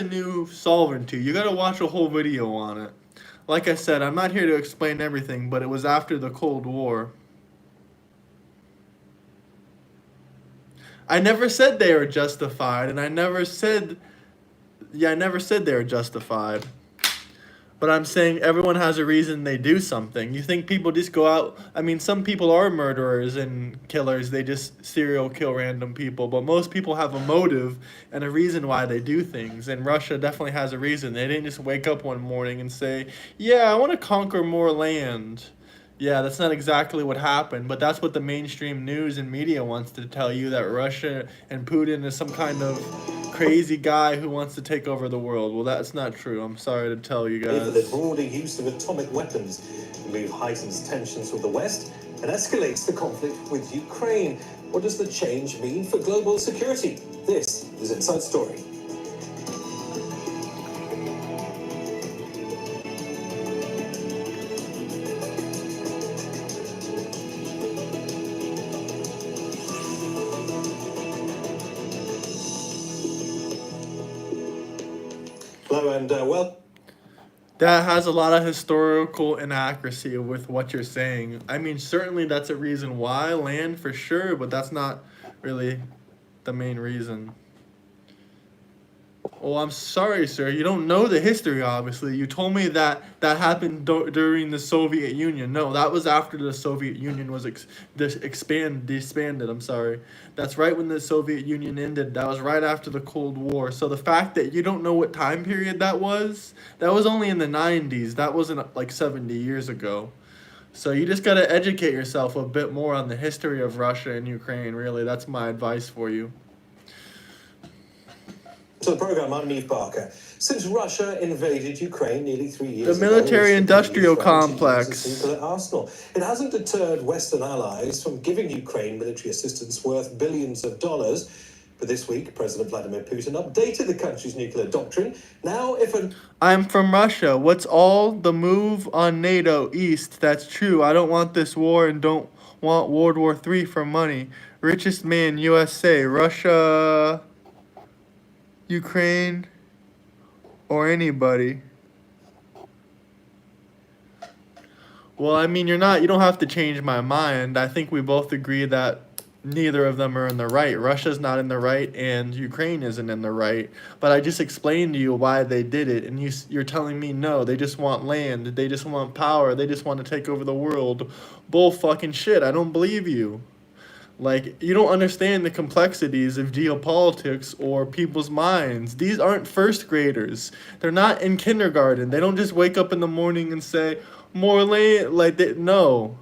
new sovereignty. You gotta watch a whole video on it. Like I said, I'm not here to explain everything, but it was after the Cold War. I never said they were justified, and I never said they were justified. But I'm saying everyone has a reason they do something. You think people just go out? I mean, some people are murderers and killers. They just serial kill random people. But most people have a motive and a reason why they do things. And Russia definitely has a reason. They didn't just wake up one morning and say, yeah, I want to conquer more land. Yeah, that's not exactly what happened, but that's what the mainstream news and media wants to tell you, that Russia and Putin is some kind of crazy guy who wants to take over the world. Well, that's not true. I'm sorry to tell you guys. The broader use of atomic weapons move heightens tensions with the West and escalates the conflict with Ukraine. What does the change mean for global security? This is Inside Story. Hello and welcome. That has a lot of historical inaccuracy with what you're saying. I mean, certainly that's a reason why, land for sure, but that's not really the main reason. Oh, I'm sorry, sir. You don't know the history, obviously. You told me that happened during the Soviet Union. No, that was after the Soviet Union was disbanded. I'm sorry. That's right when the Soviet Union ended. That was right after the Cold War. So the fact that you don't know what time period that was only in the 90s. That wasn't like 70 years ago. So you just got to educate yourself a bit more on the history of Russia and Ukraine, really. That's my advice for you. To the program, I'm Neve Barker. Since Russia invaded Ukraine nearly 3 years ago, the military-industrial complex. Nuclear arsenal. It hasn't deterred Western allies from giving Ukraine military assistance worth billions of dollars. But this week, President Vladimir Putin updated the country's nuclear doctrine. Now, I'm from Russia. What's all the move on NATO East? That's true. I don't want this war and don't want World War III for money. Richest man, USA, Russia, Ukraine, or anybody. Well, I mean, you don't have to change my mind. I think we both agree that neither of them are in the right. Russia's not in the right, and Ukraine isn't in the right. But I just explained to you why they did it, and you're telling me no, they just want land, they just want power, they just want to take over the world. Bull fucking shit, I don't believe you. Like, you don't understand the complexities of geopolitics or people's minds. These aren't first graders. They're not in kindergarten. They don't just wake up in the morning and say, more land. No.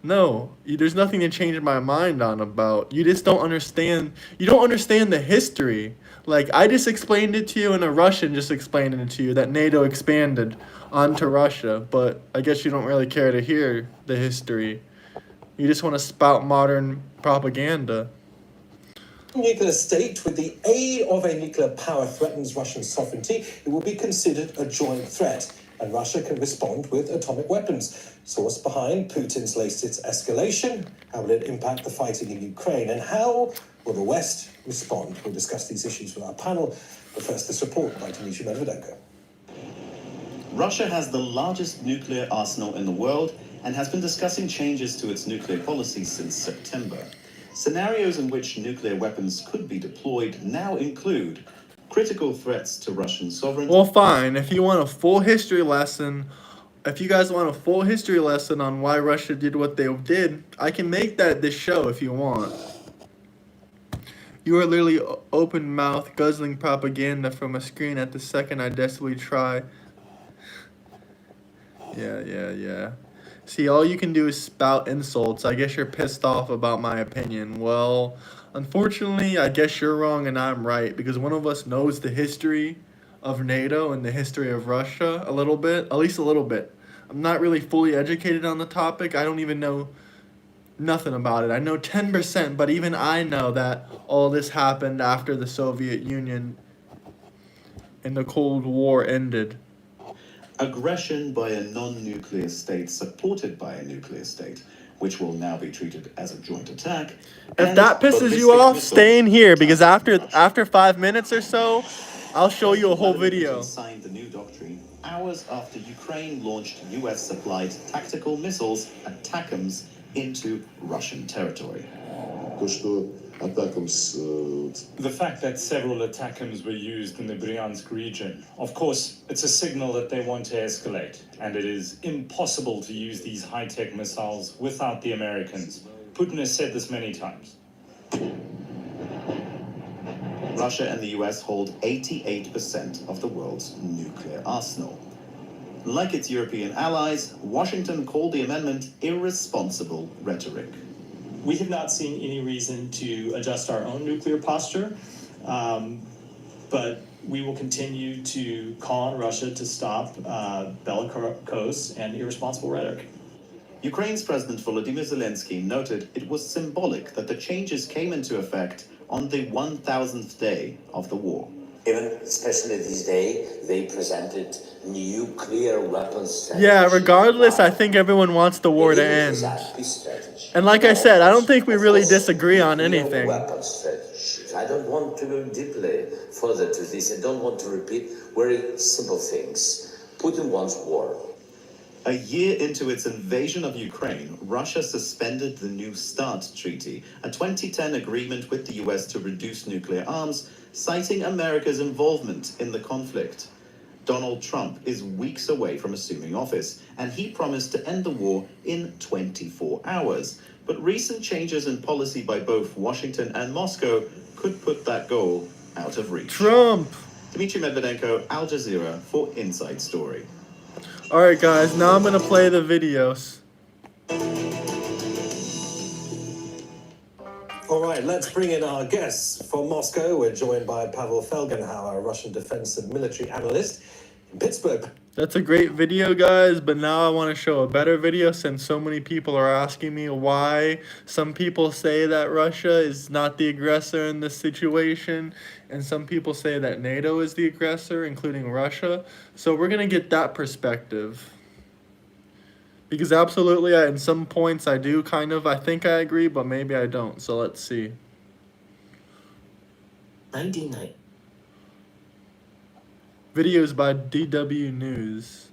No. There's nothing to change my mind on about. You just don't understand. You don't understand the history. Like, I just explained it to you, and a Russian just explained it to you, that NATO expanded onto Russia. But I guess you don't really care to hear the history. You just want to spout modern propaganda. Nuclear state with the aid of a nuclear power threatens Russian sovereignty, it will be considered a joint threat, and Russia can respond with atomic weapons. Source behind Putin's latest escalation. How will it impact the fighting in Ukraine, and how will the West respond? We'll discuss these issues with our panel, but first this report by Dmitry Medvedenko. Russia has the largest nuclear arsenal in the world and has been discussing changes to its nuclear policy since September. Scenarios in which nuclear weapons could be deployed now include critical threats to Russian sovereignty. Well, fine. If you want a full history lesson, if you guys want a full history lesson on why Russia did what they did, I can make that this show if you want. You are literally open mouth guzzling propaganda from a screen at the second I desperately try. Yeah. See, all you can do is spout insults. I guess you're pissed off about my opinion. Well, unfortunately, I guess you're wrong and I'm right, because one of us knows the history of NATO and the history of Russia a little bit, at least a little bit. I'm not really fully educated on the topic. I don't even know nothing about it. I know 10%, but even I know that all this happened after the Soviet Union and the Cold War ended. Aggression by a non-nuclear state supported by a nuclear state, which will now be treated as a joint attack. If that pisses you off, stay in here, because after 5 minutes or so, I'll show you a whole video. Signed the new doctrine hours after Ukraine launched US-supplied tactical missiles, ATACMS, into Russian territory. The fact that several ATACMS were used in the Bryansk region, of course, it's a signal that they want to escalate, and it is impossible to use these high-tech missiles without the Americans. Putin has said this many times. Russia and the US hold 88% of the world's nuclear arsenal. Like its European allies, Washington called the amendment irresponsible rhetoric. We have not seen any reason to adjust our own nuclear posture, but we will continue to call on Russia to stop bellicose and irresponsible rhetoric. Ukraine's President Volodymyr Zelenskyy noted it was symbolic that the changes came into effect on the 1000th day of the war. Even especially this day, they presented nuclear weapons. Yeah, regardless, I think everyone wants the war to end. And like I said, I don't think we really disagree on anything. I don't want to go deeply further to this. I don't want to repeat very simple things. Putin wants war. A year into its invasion of Ukraine, Russia suspended the New START Treaty, a 2010 agreement with the US to reduce nuclear arms, citing America's involvement in the conflict. Donald Trump is weeks away from assuming office, and he promised to end the war in 24 hours. But recent changes in policy by both Washington and Moscow could put that goal out of reach. Trump! Dmitry Medvedenko, Al Jazeera, for Inside Story. Alright guys, now I'm gonna play the videos. All right, let's bring in our guests. From Moscow, we're joined by Pavel Felgenhauer, a Russian defense and military analyst in Pittsburgh. That's a great video, guys, but now I want to show a better video since so many people are asking me why some people say that Russia is not the aggressor in this situation, and some people say that NATO is the aggressor, including Russia. So we're going to get that perspective. Because absolutely, in some points I do I think I agree, but maybe I don't. So let's see. 99. Videos by DW News.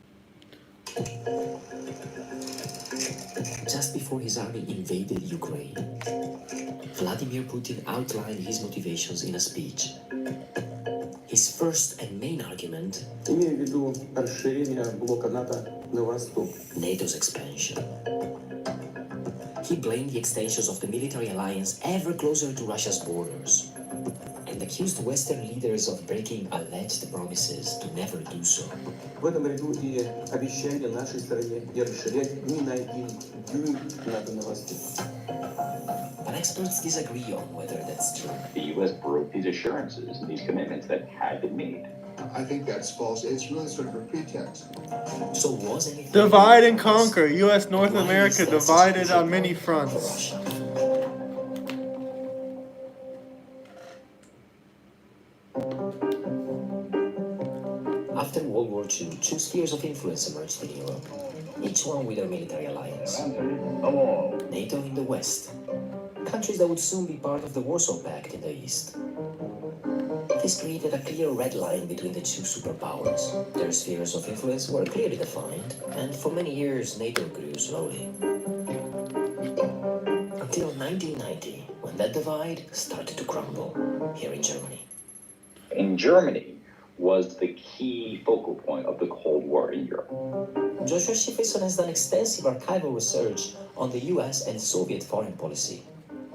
Just before his army invaded Ukraine, Vladimir Putin outlined his motivations in a speech. His first and main argument: NATO's expansion. He blamed the extensions of the military alliance ever closer to Russia's borders, and accused Western leaders of breaking alleged promises to never do so. В этом ряду и обещания нашей стороне не расширять ни на один дюйм НАТО на восток. But experts disagree on whether that's true. The U.S. broke these assurances and these commitments that had been made. I think that's false. It's really sort of a pretext. So was anything... Divide and conquer. U.S. North America divided on many fronts. After World War II, two spheres of influence emerged in Europe, each one with a military alliance. NATO in the West, countries that would soon be part of the Warsaw Pact in the East. This created a clear red line between the two superpowers. Their spheres of influence were clearly defined, and for many years NATO grew slowly. Until 1990, when that divide started to crumble here in Germany. In Germany was the key focal point of the Cold War in Europe. Joshua Schifferson has done extensive archival research on the US and Soviet foreign policy.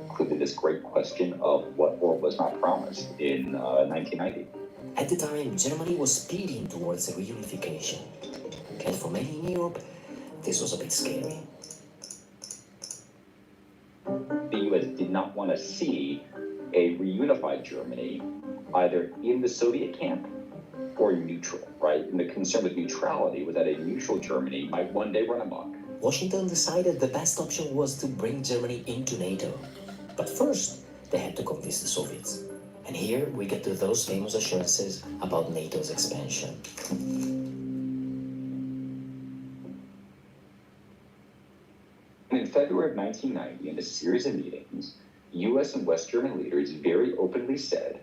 Included this great question of what or was not promised in 1990. At the time, Germany was speeding towards a reunification. And for many in Europe, this was a bit scary. The US did not want to see a reunified Germany either in the Soviet camp or neutral, right? And the concern with neutrality was that a neutral Germany might one day run amok. Washington decided the best option was to bring Germany into NATO. But first, they had to convince the Soviets. And here we get to those famous assurances about NATO's expansion. In February of 1990, in a series of meetings, US and West German leaders very openly said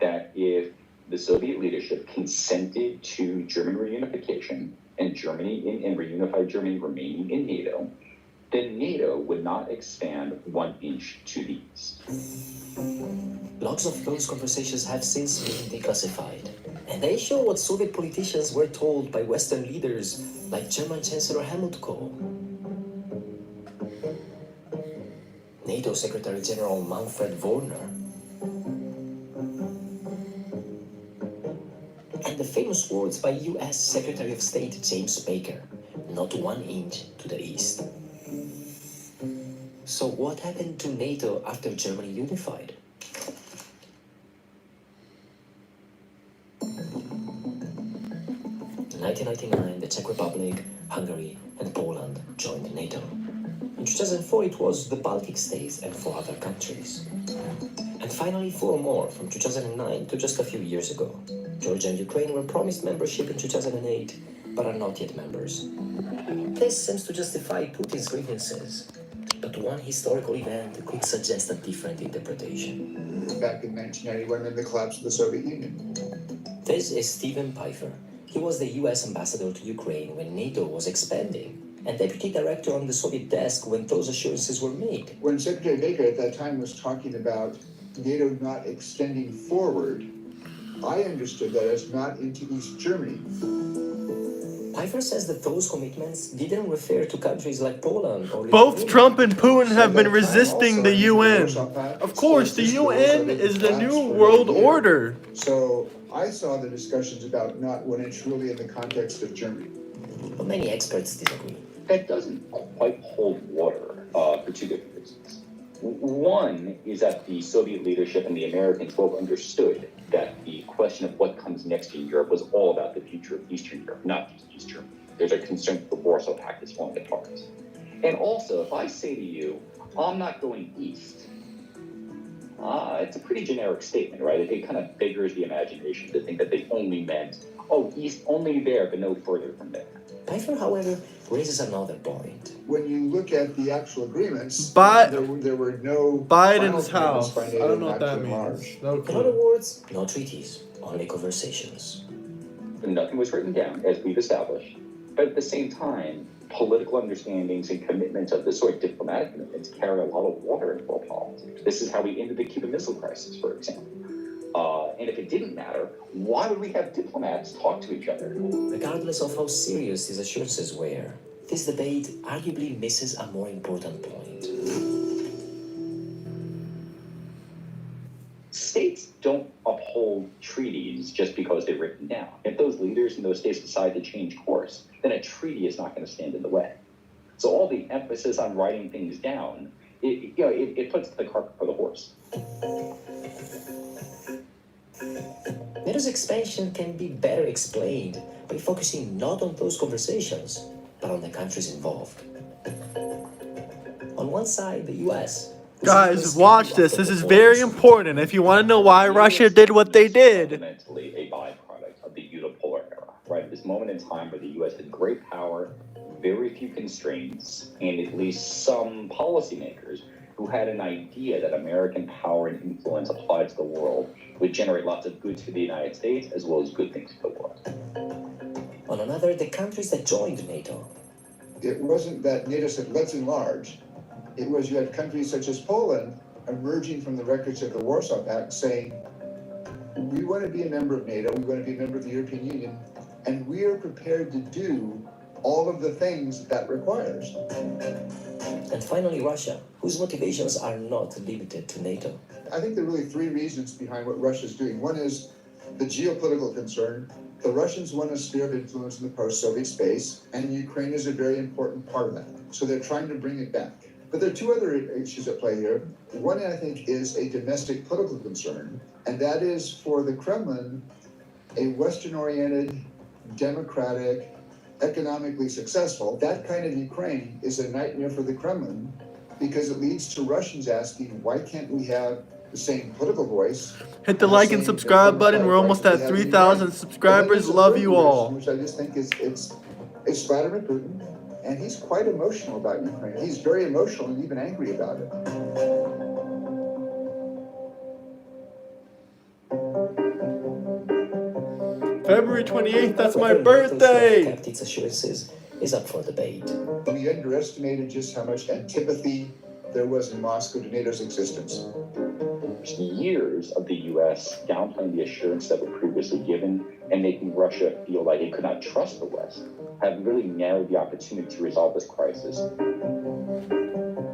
that if the Soviet leadership consented to German reunification and reunified Germany remaining in NATO, then NATO would not expand 1 inch to the east. Lots of those conversations have since been declassified. And they show what Soviet politicians were told by Western leaders like German Chancellor Helmut Kohl, NATO Secretary General Manfred Wörner, and the famous words by US Secretary of State James Baker, not 1 inch to the east. So what happened to NATO after Germany unified? In 1999, the Czech Republic, Hungary, and Poland joined NATO. In 2004, it was the Baltic states and 4 other countries. And finally, 4 more from 2009 to just a few years ago. Georgia and Ukraine were promised membership in 2008, but are not yet members. This seems to justify Putin's grievances, but one historical event could suggest a different interpretation. Back in 1991, in the collapse of the Soviet Union. This is Stephen Pfeiffer. He was the US ambassador to Ukraine when NATO was expanding, and deputy director on the Soviet desk when those assurances were made. When Secretary Baker at that time was talking about NATO not extending forward, I understood that as not into East Germany. Pfeiffer says that those commitments didn't refer to countries like Poland or Both Trump and Putin have been resisting the UN. Of course, the UN is the new world order. So I saw the discussions about not 1 inch really in the context of Germany. But many experts disagree. That doesn't quite hold water for 2 different reasons. One is that the Soviet leadership and the Americans both understood that the question of what comes next in Europe was all about the future of Eastern Europe, not just East Germany. There's a concern that the Warsaw Pact is falling apart. And also, if I say to you, I'm not going east, it's a pretty generic statement, right? It kind of beggars the imagination to think that they only meant, oh, east only there, but no further from there. Pfeiffer, however, raises another point. When you look at the actual agreements, But there were no Biden's final house. by I NATO don't know not what that to means. enlarge. No In clue. other words, no treaties, only conversations. Nothing was written down, as we've established. But at the same time, political understandings and commitments of this sort of diplomatic commitments carry a lot of water in world politics. This is how we ended the Cuban Missile Crisis, for example. And if it didn't matter, why would we have diplomats talk to each other? Regardless of how serious these assurances were, this debate arguably misses a more important point. States don't uphold treaties just because they're written down. If those leaders in those states decide to change course, then a treaty is not going to stand in the way. So all the emphasis on writing things down, it puts the cart before the horse. NATO's expansion can be better explained by focusing not on those conversations, but on the countries involved. On one side, the US. Guys, watch this. This is very important. If you want to know why Russia did what they did. Fundamentally a byproduct of the unipolar era, right? At this moment in time where the U.S. had great power, very few constraints, and at least some policymakers who had an idea that American power and influence applied to the world would generate lots of good for the United States as well as good things for the world. On another, the countries that joined NATO. It wasn't that NATO said, let's enlarge. It was you had countries such as Poland emerging from the records of the Warsaw Pact saying, we want to be a member of NATO, we want to be a member of the European Union, and we are prepared to do all of the things that requires. And finally, Russia, whose motivations are not limited to NATO. I think there are really three reasons behind what Russia's doing. One is the geopolitical concern. The Russians want a sphere of influence in the post-Soviet space, and Ukraine is a very important part of that. So they're trying to bring it back. But there are two other issues at play here. One, I think, is a domestic political concern, and that is for the Kremlin, a Western-oriented, democratic, economically successful. That kind of Ukraine is a nightmare for the Kremlin because it leads to Russians asking, why can't we have the same political voice? Hit the like and subscribe button. We're almost at 3,000 subscribers. Love you all. Which I just think it's Vladimir Putin. And he's quite emotional about Ukraine. He's very emotional and even angry about it. February 28th, that's my birthday! Kept its assurances is up for debate. We underestimated just how much antipathy there was in Moscow to NATO's existence. Years of the U.S. downplaying the assurance that were previously given and making Russia feel like it could not trust the West have really narrowed the opportunity to resolve this crisis.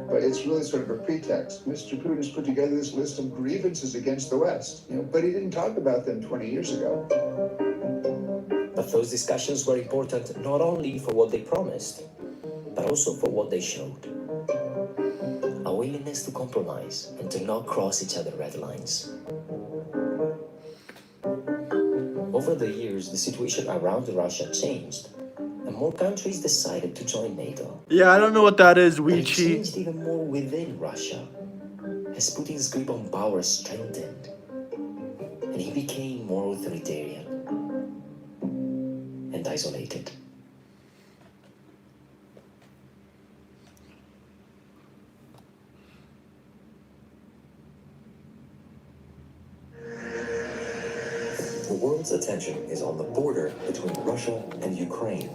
But it's really sort of a pretext. Mr. Putin has put together this list of grievances against the West, but he didn't talk about them 20 years ago. But those discussions were important not only for what they promised, but also for what they showed. A willingness to compromise and to not cross each other's red lines. Over the years, the situation around Russia changed, and more countries decided to join NATO. Yeah, I don't know what that is, But it Weechi. changed even more within Russia, as Putin's grip on power strengthened, and he became more authoritarian and isolated. The world's attention is on the border between Russia and Ukraine,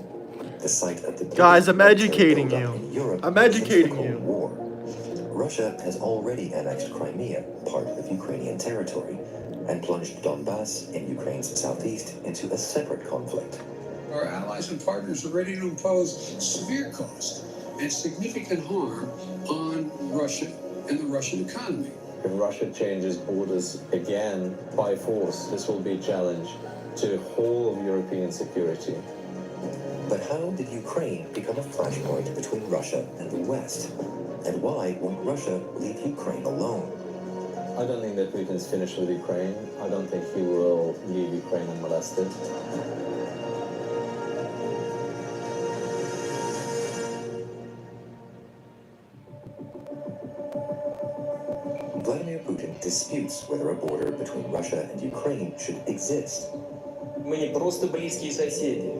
the site of the Guys, I'm educating you. I'm educating you. War. Russia has already annexed Crimea, part of Ukrainian territory, and plunged Donbas in Ukraine's southeast into a separate conflict. Our allies and partners are ready to impose severe cost and significant harm on Russia and the Russian economy. If Russia changes borders again by force, this will be a challenge to the whole of European security. But how did Ukraine become a flashpoint between Russia and the West? And why won't Russia leave Ukraine alone? I don't think that Putin's finished with Ukraine. I don't think he will leave Ukraine unmolested. Vladimir Putin disputes whether a border between Russia and Ukraine should exist. Мы не просто близкие соседи.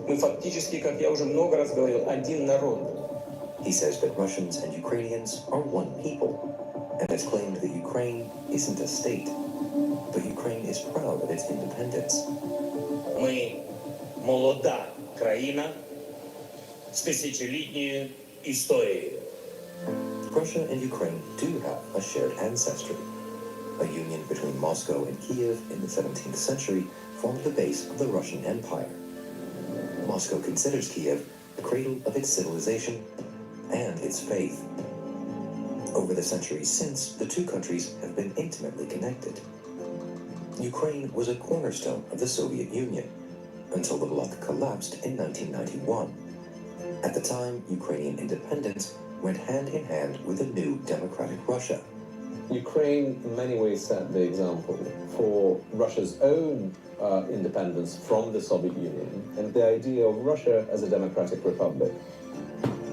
Мы фактически, как я уже много раз говорил, один народ. He says that Russians and Ukrainians are one people, and has claimed that Ukraine isn't a state, but Ukraine is proud of its independence. Мы молода країна, с тысячелетней историей. Russia and Ukraine do have a shared ancestry. A union between Moscow and Kiev in the 17th century formed the base of the Russian Empire. Moscow considers Kiev the cradle of its civilization and its faith. Over the centuries since, the two countries have been intimately connected. Ukraine was a cornerstone of the Soviet Union until the bloc collapsed in 1991. At the time, Ukrainian independence went hand in hand with a new democratic Russia. Ukraine in many ways set the example for Russia's own independence from the Soviet Union and the idea of Russia as a democratic republic.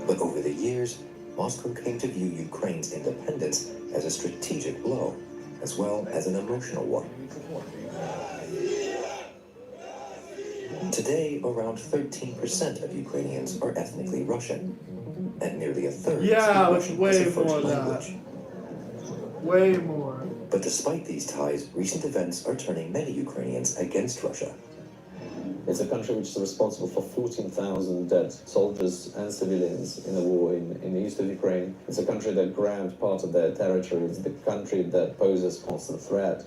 But over the years, Moscow came to view Ukraine's independence as a strategic blow, as well as an emotional one. Today, around 13% of Ukrainians are ethnically Russian, and nearly a third speak Russian as a first language. Way more. But despite these ties, recent events are turning many Ukrainians against Russia. It's a country which is responsible for 14,000 dead soldiers and civilians in the war in the east of Ukraine. It's a country that grabbed part of their territory. It's the country that poses constant threat.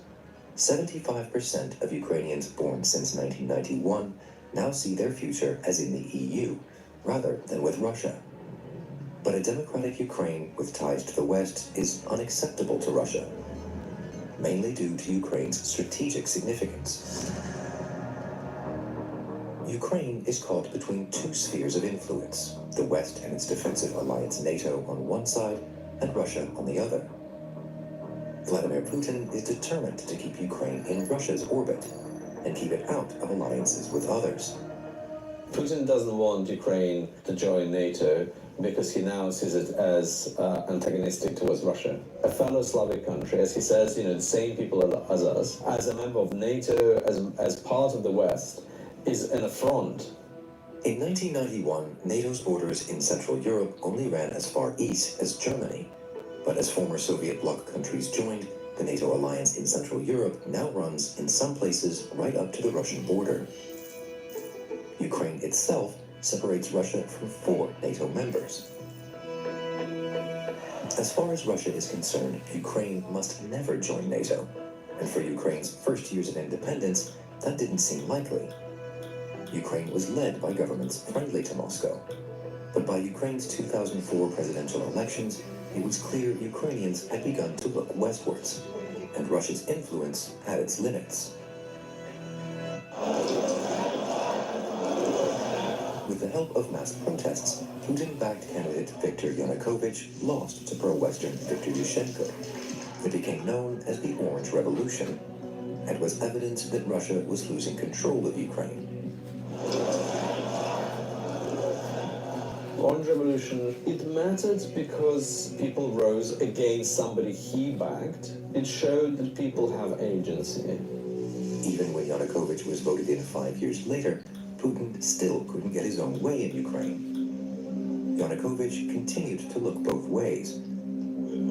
75% of Ukrainians born since 1991 now see their future as in the EU, rather than with Russia. But a democratic Ukraine with ties to the West is unacceptable to Russia, mainly due to Ukraine's strategic significance. Ukraine is caught between two spheres of influence, the West and its defensive alliance NATO on one side, and Russia on the other. Vladimir Putin is determined to keep Ukraine in Russia's orbit and keep it out of alliances with others. Putin doesn't want Ukraine to join NATO because he now sees it as antagonistic towards Russia. A fellow Slavic country, as he says, the same people as us, as a member of NATO, as part of the West, is an affront. In 1991, NATO's borders in Central Europe only ran as far east as Germany. But as former Soviet bloc countries joined, the NATO alliance in Central Europe now runs in some places right up to the Russian border. Ukraine itself separates Russia from 4 NATO members. As far as Russia is concerned, Ukraine must never join NATO. And for Ukraine's first years of independence, that didn't seem likely. Ukraine was led by governments friendly to Moscow. But by Ukraine's 2004 presidential elections, it was clear Ukrainians had begun to look westwards, and Russia's influence had its limits. With the help of mass protests, Putin-backed candidate Viktor Yanukovych lost to pro-Western Viktor Yushchenko. It became known as the Orange Revolution, and was evident that Russia was losing control of Ukraine. Orange Revolution, it mattered because people rose against somebody he backed. It showed that people have agency. Even when Yanukovych was voted in 5 years later, Putin still couldn't get his own way in Ukraine. Yanukovych continued to look both ways,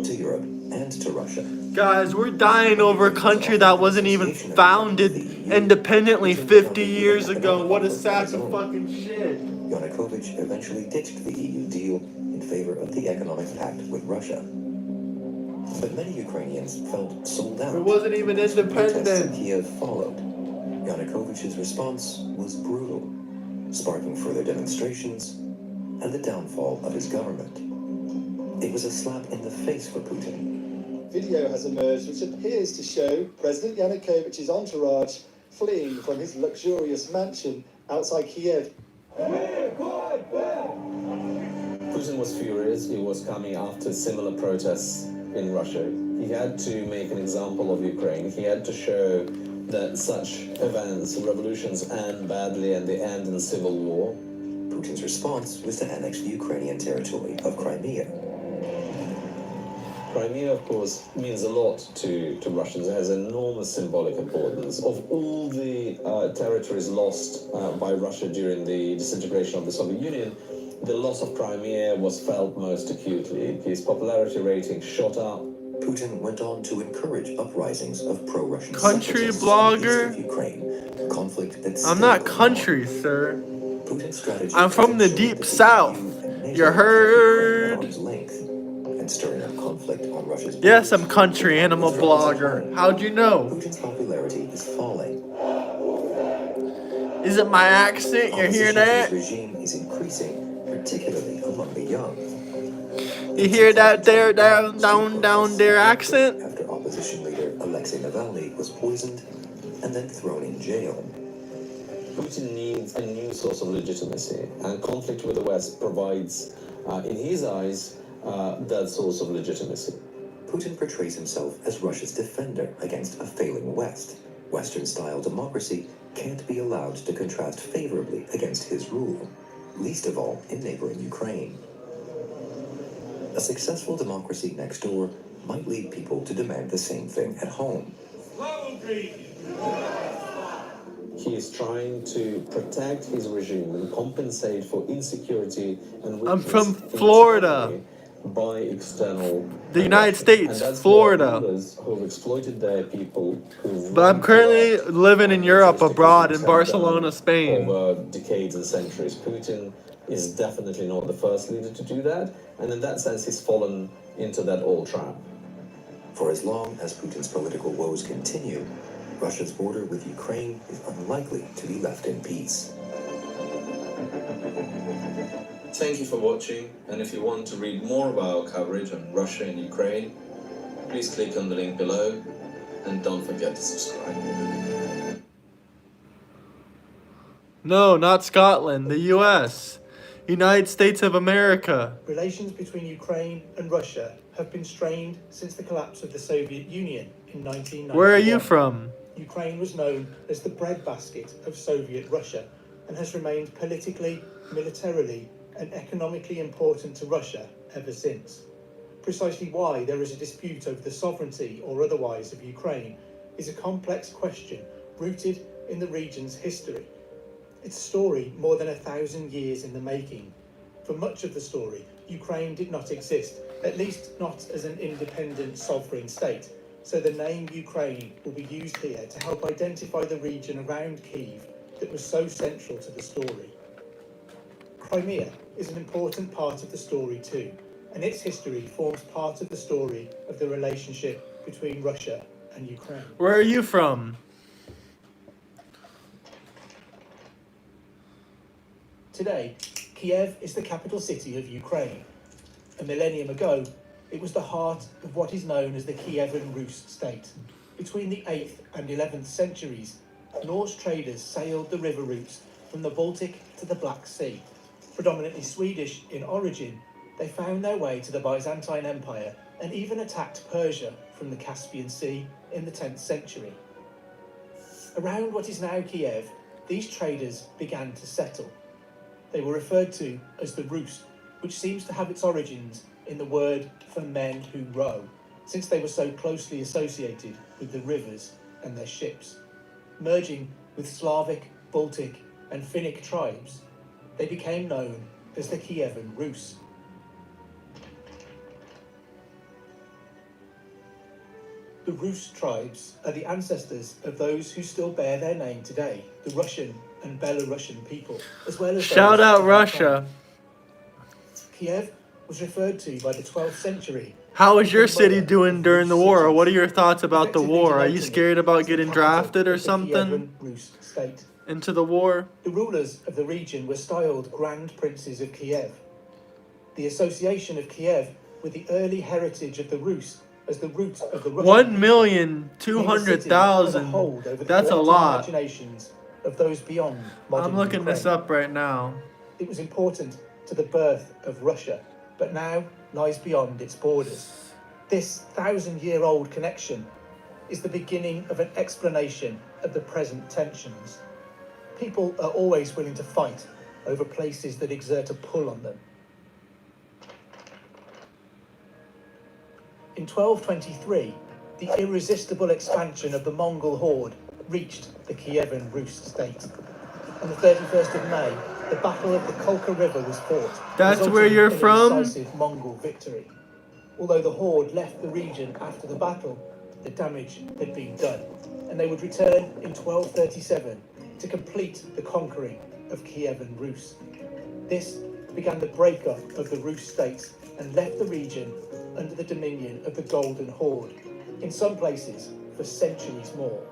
to Europe and to Russia. Guys, we're dying over a country that wasn't even founded independently 50 years ago. What a sack of fucking shit. Yanukovych eventually ditched the EU deal in favor of the economic pact with Russia. But many Ukrainians felt sold out. It wasn't even Protests in independent. Kiev followed. Yanukovych's response was brutal, sparking further demonstrations and the downfall of his government. It was a slap in the face for Putin. Video has emerged which appears to show President Yanukovych's entourage fleeing from his luxurious mansion outside Kiev. Putin was furious. He was coming after similar protests in Russia. He had to make an example of Ukraine. He had to show that such events, revolutions, end badly and they end in civil war. Putin's response was to annex the Ukrainian territory of Crimea. Crimea, of course, means a lot to Russians. It has enormous symbolic importance. Of all the territories lost by Russia during the disintegration of the Soviet Union, the loss of Crimea was felt most acutely. His popularity rating shot up. Putin went on to encourage uprisings of pro-Russian Country separatists blogger? in the east of Ukraine, a conflict that I'm not country, sir. Putin's strategy I'm from the is ensuring deep that the south. EU and NATO You keep heard? Ukraine at arm's length and stirring up conflict on Russia's Yes, I'm borders. country animal With troubles at blogger. home, How'd you know? Putin's popularity is falling. Is it my accent? You hear Opposition to that? his regime is increasing, particularly among the young. You hear that there, down there accent? After opposition leader Alexei Navalny was poisoned and then thrown in jail. Putin needs a new source of legitimacy, and conflict with the West provides, in his eyes, that source of legitimacy. Putin portrays himself as Russia's defender against a failing West. Western-style democracy can't be allowed to contrast favorably against his rule, least of all in neighboring Ukraine. A successful democracy next door might lead people to demand the same thing at home. He is trying to protect his regime and compensate for insecurity and I'm weakness from Florida. internally by external The United aggression. States, And that's Florida. what rulers who've exploited their people, But I'm currently living in Europe, abroad, in Barcelona, Spain. over decades and centuries. Putin is definitely not the first leader to do that, and in that sense he's fallen into that old trap. For as long as Putin's political woes continue, Russia's border with Ukraine is unlikely to be left in peace. Thank you for watching, and if you want to read more of our coverage on Russia and Ukraine, please click on the link below, and don't forget to subscribe. No, not Scotland, the US. United States of America. Relations between Ukraine and Russia have been strained since the collapse of the Soviet Union in 1991. Where are you from? Ukraine was known as the breadbasket of Soviet Russia and has remained politically, militarily, and economically important to Russia ever since. Precisely why there is a dispute over the sovereignty or otherwise of Ukraine is a complex question rooted in the region's history. It's a story more than 1,000 years in the making. For much of the story, Ukraine did not exist, at least not as an independent sovereign state, so the name Ukraine will be used here to help identify the region around Kyiv that was so central to the story. Crimea is an important part of the story too, and its history forms part of the story of the relationship between Russia and Ukraine. Where are you from? Today, Kiev is the capital city of Ukraine. A millennium ago, it was the heart of what is known as the Kievan Rus state. Between the 8th and 11th centuries, Norse traders sailed the river routes from the Baltic to the Black Sea. Predominantly Swedish in origin, they found their way to the Byzantine Empire and even attacked Persia from the Caspian Sea in the 10th century. Around what is now Kiev, these traders began to settle. They were referred to as the Roose, which seems to have its origins in the word for men who row, since they were so closely associated with the rivers and their ships. Merging with Slavic, Baltic, and Finnic tribes, they became known as the Kievan Rus. The Rus tribes are the ancestors of those who still bear their name today, the Russian and Belarusian people, as well as Shout out Russia. Kiev was referred to by the 12th century. How is your city doing during the war? What are your thoughts about the war? Are you scared about getting drafted or something into the war? The rulers of the region were styled Grand Princes of Kiev. The association of Kiev with the early heritage of the Rus as the root of the Russian 1,200,000. That's a lot. Imaginations of those beyond modern I'm looking Ukraine. this up right now. It was important to the birth of Russia, but now lies beyond its borders. This 1,000-year-old connection is the beginning of an explanation of the present tensions. People are always willing to fight over places that exert a pull on them. In 1223, the irresistible expansion of the Mongol horde reached the Kievan Rus state. On the 31st of May, the Battle of the Kolka River was fought. That's where resulting you're in a from? decisive Mongol victory. Although the horde left the region after the battle, the damage had been done, and they would return in 1237 to complete the conquering of Kiev and Roose. This began the breakup of the Roose states and left the region under the dominion of the Golden Horde, in some places for centuries more.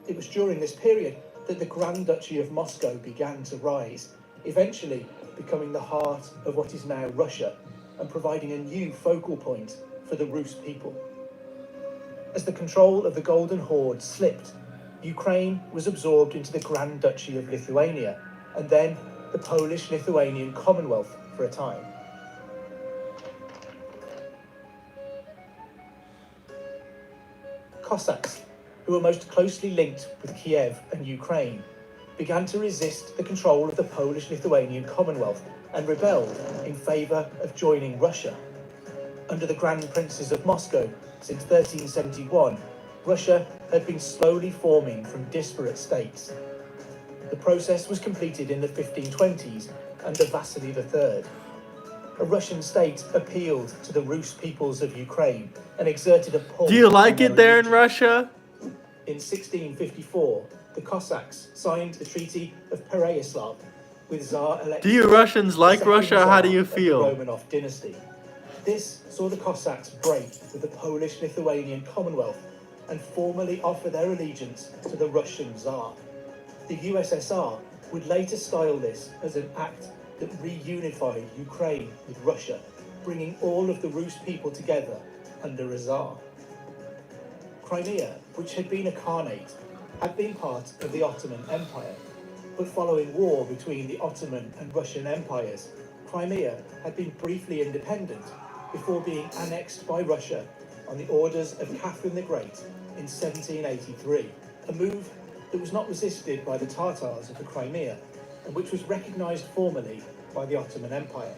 It was during this period that the Grand Duchy of Moscow began to rise, eventually becoming the heart of what is now Russia and providing a new focal point for the Roose people. As the control of the Golden Horde slipped, Ukraine was absorbed into the Grand Duchy of Lithuania and then the Polish-Lithuanian Commonwealth for a time. Cossacks, who were most closely linked with Kiev and Ukraine, began to resist the control of the Polish-Lithuanian Commonwealth and rebelled in favour of joining Russia. Under the Grand Princes of Moscow since 1371, Russia had been slowly forming from disparate states. The process was completed in the 1520s under Vasily III. A Russian state appealed to the Rus peoples of Ukraine and exerted a pull. Do you like it there in Russia? In 1654, the Cossacks signed the Treaty of Pereyaslav with Tsar-elect. Do you Russians like Russia? How do you feel? Romanov dynasty. This saw the Cossacks break with the Polish-Lithuanian Commonwealth and formally offer their allegiance to the Russian Tsar. The USSR would later style this as an act that reunified Ukraine with Russia, bringing all of the Rus people together under a Tsar. Crimea, which had been a Khanate, had been part of the Ottoman Empire, but following war between the Ottoman and Russian empires, Crimea had been briefly independent before being annexed by Russia on the orders of Catherine the Great in 1783, a move that was not resisted by the Tatars of the Crimea and which was recognised formally by the Ottoman Empire.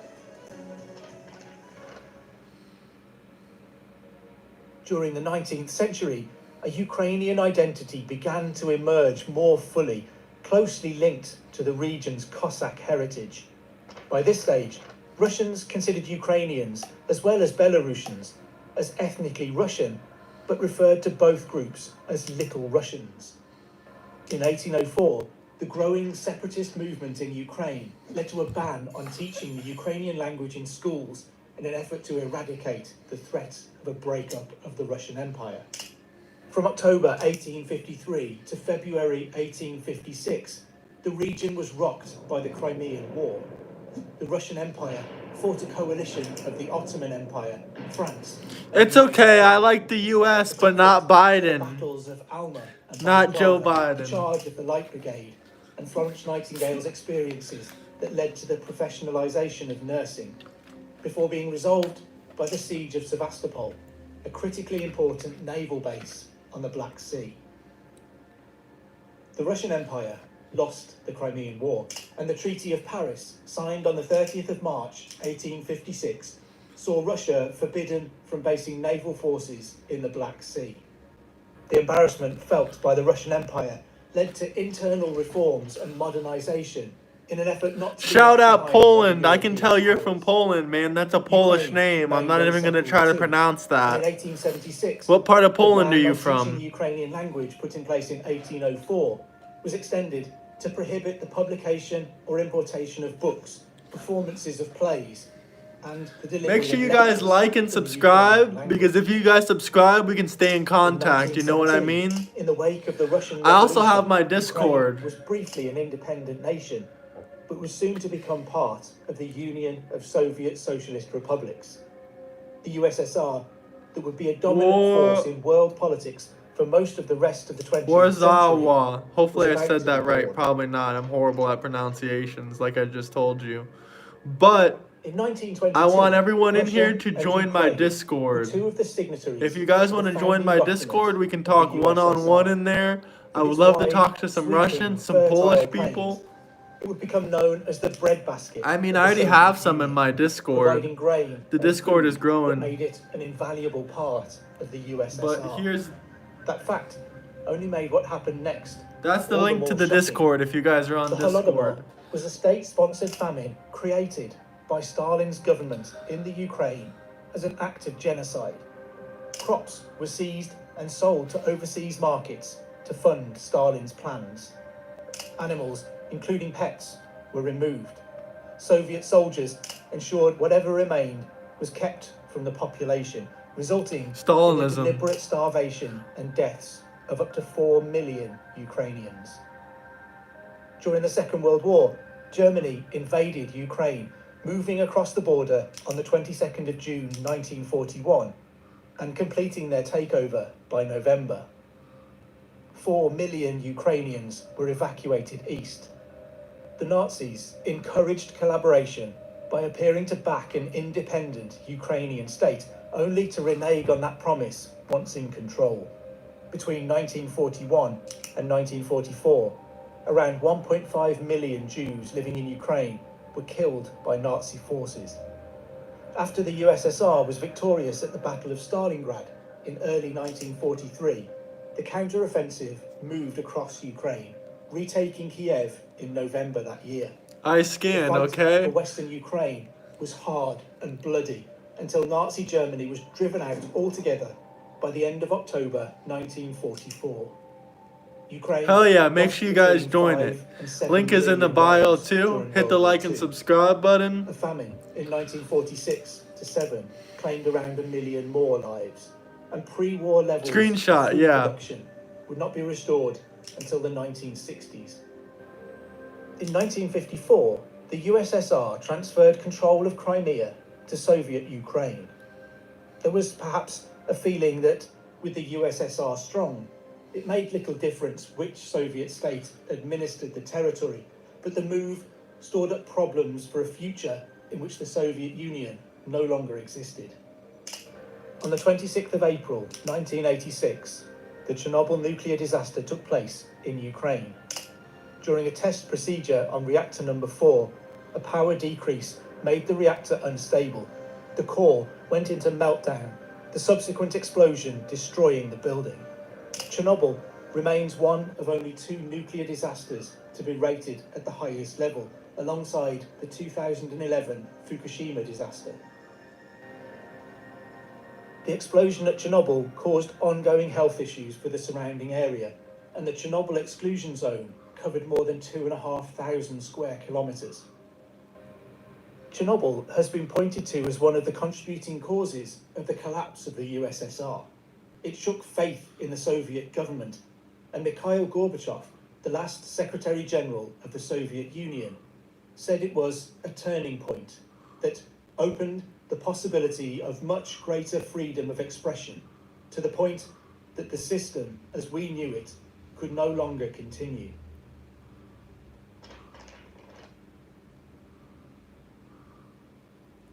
During the 19th century, a Ukrainian identity began to emerge more fully, closely linked to the region's Cossack heritage. By this stage, Russians considered Ukrainians, as well as Belarusians, as ethnically Russian, but referred to both groups as Little Russians. In 1804, the growing separatist movement in Ukraine led to a ban on teaching the Ukrainian language in schools in an effort to eradicate the threat of a breakup of the Russian Empire. From October 1853 to February 1856, the region was rocked by the Crimean War. The Russian Empire fought a coalition of the Ottoman Empire, France. It's okay, I like the US, but not Biden. Battles of Alma and Not Joe Balaclava, the Biden. charge of the Light Brigade, and Florence Nightingale's experiences that led to the professionalisation of nursing, before being resolved by the siege of Sevastopol, a critically important naval base on the Black Sea. The Russian Empire lost the Crimean War, and the Treaty of Paris, signed on the 30th of March 1856, saw Russia forbidden from basing naval forces in the Black Sea. The embarrassment felt by the Russian Empire led to internal reforms and modernisation in an effort not to... Shout out Poland. I can tell you're from Poland, man. That's a Polish name. I'm not even going to try to pronounce that. In 1876, What part of Poland are you the ban on from? teaching Ukrainian language put in place in 1804 was extended to prohibit the publication or importation of books, performances of plays, and the delivery Make sure of you guys lectures like and in the Ukrainian subscribe, language. because if you guys subscribe, we can stay in contact. You know what I mean? In the wake of the Russian I also Revolution, have my Ukraine Discord. was briefly an independent nation, but was soon to become part of the Union of Soviet Socialist Republics. The USSR, that would be a dominant force in world politics for most of the rest of the 20th century. Warzawa. Hopefully I was said about that to right. fall. Probably not. I'm horrible at pronunciations, like I just told you. But In 1922, I want everyone in Russia here to and join my Ukraine were Discord. two of the signatories If you guys of want the to join founding my document Discord, we can of talk the one-on-one USSR. in there. I With would its love to wide, talk to some sweeping, Russians, some fertile Polish plains, people. It would become known as the breadbasket. I mean, of I the already Soviet have some in Union, my Discord. providing grain The and Discord food is growing. that made it an invaluable part of the USSR. But here's... That fact only made what happened next. That's the all link more to the shocking. Discord if you guys are on The Discord. Holodomor was a state-sponsored famine created by Stalin's government in the Ukraine as an act of genocide. Crops were seized and sold to overseas markets to fund Stalin's plans. Animals including pets, were removed. Soviet soldiers ensured whatever remained was kept from the population, resulting in the Stalinism. deliberate starvation and deaths of up to 4 million Ukrainians. During the Second World War, Germany invaded Ukraine, moving across the border on the 22nd of June 1941 and completing their takeover by November. 4 million Ukrainians were evacuated east. The Nazis encouraged collaboration by appearing to back an independent Ukrainian state, only to renege on that promise once in control. Between 1941 and 1944, around 1.5 million Jews living in Ukraine were killed by Nazi forces. After the USSR was victorious at the Battle of Stalingrad in early 1943, the counter-offensive moved across Ukraine, retaking Kiev in November that year. I scanned, the fight okay? for Western Ukraine was hard and bloody until Nazi Germany was driven out altogether by the end of October 1944. Ukraine. Hell yeah, make sure you guys join it. Link is in the bio too. Hit the like and subscribe button. A famine in 1946-7 claimed around 1 million more lives, and pre-war levels Screenshot, of food yeah. production would not be restored until the 1960s. In 1954, the USSR transferred control of Crimea to Soviet Ukraine. There was perhaps a feeling that with the USSR strong, it made little difference which Soviet state administered the territory, but the move stored up problems for a future in which the Soviet Union no longer existed. On the 26th of April 1986, the Chernobyl nuclear disaster took place in Ukraine. During a test procedure on reactor number 4, a power decrease made the reactor unstable. The core went into meltdown, the subsequent explosion destroying the building. Chernobyl remains one of only 2 nuclear disasters to be rated at the highest level, alongside the 2011 Fukushima disaster. The explosion at Chernobyl caused ongoing health issues for the surrounding area, and the Chernobyl exclusion zone covered more than 2,500 square kilometres. Chernobyl has been pointed to as one of the contributing causes of the collapse of the USSR. It shook faith in the Soviet government, and Mikhail Gorbachev, the last Secretary General of the Soviet Union, said it was a turning point that opened the possibility of much greater freedom of expression, to the point that the system as we knew it could no longer continue.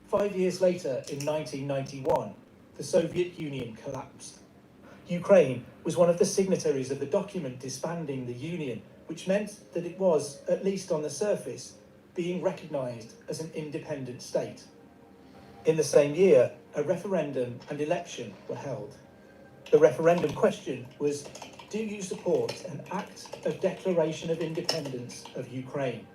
Five years later, in 1991, the Soviet Union collapsed. Ukraine was one of the signatories of the document disbanding the Union, which meant that it was, at least on the surface, being recognised as an independent state. In the same year, a referendum and election were held. The referendum question was, do you support an act of declaration of independence of Ukraine?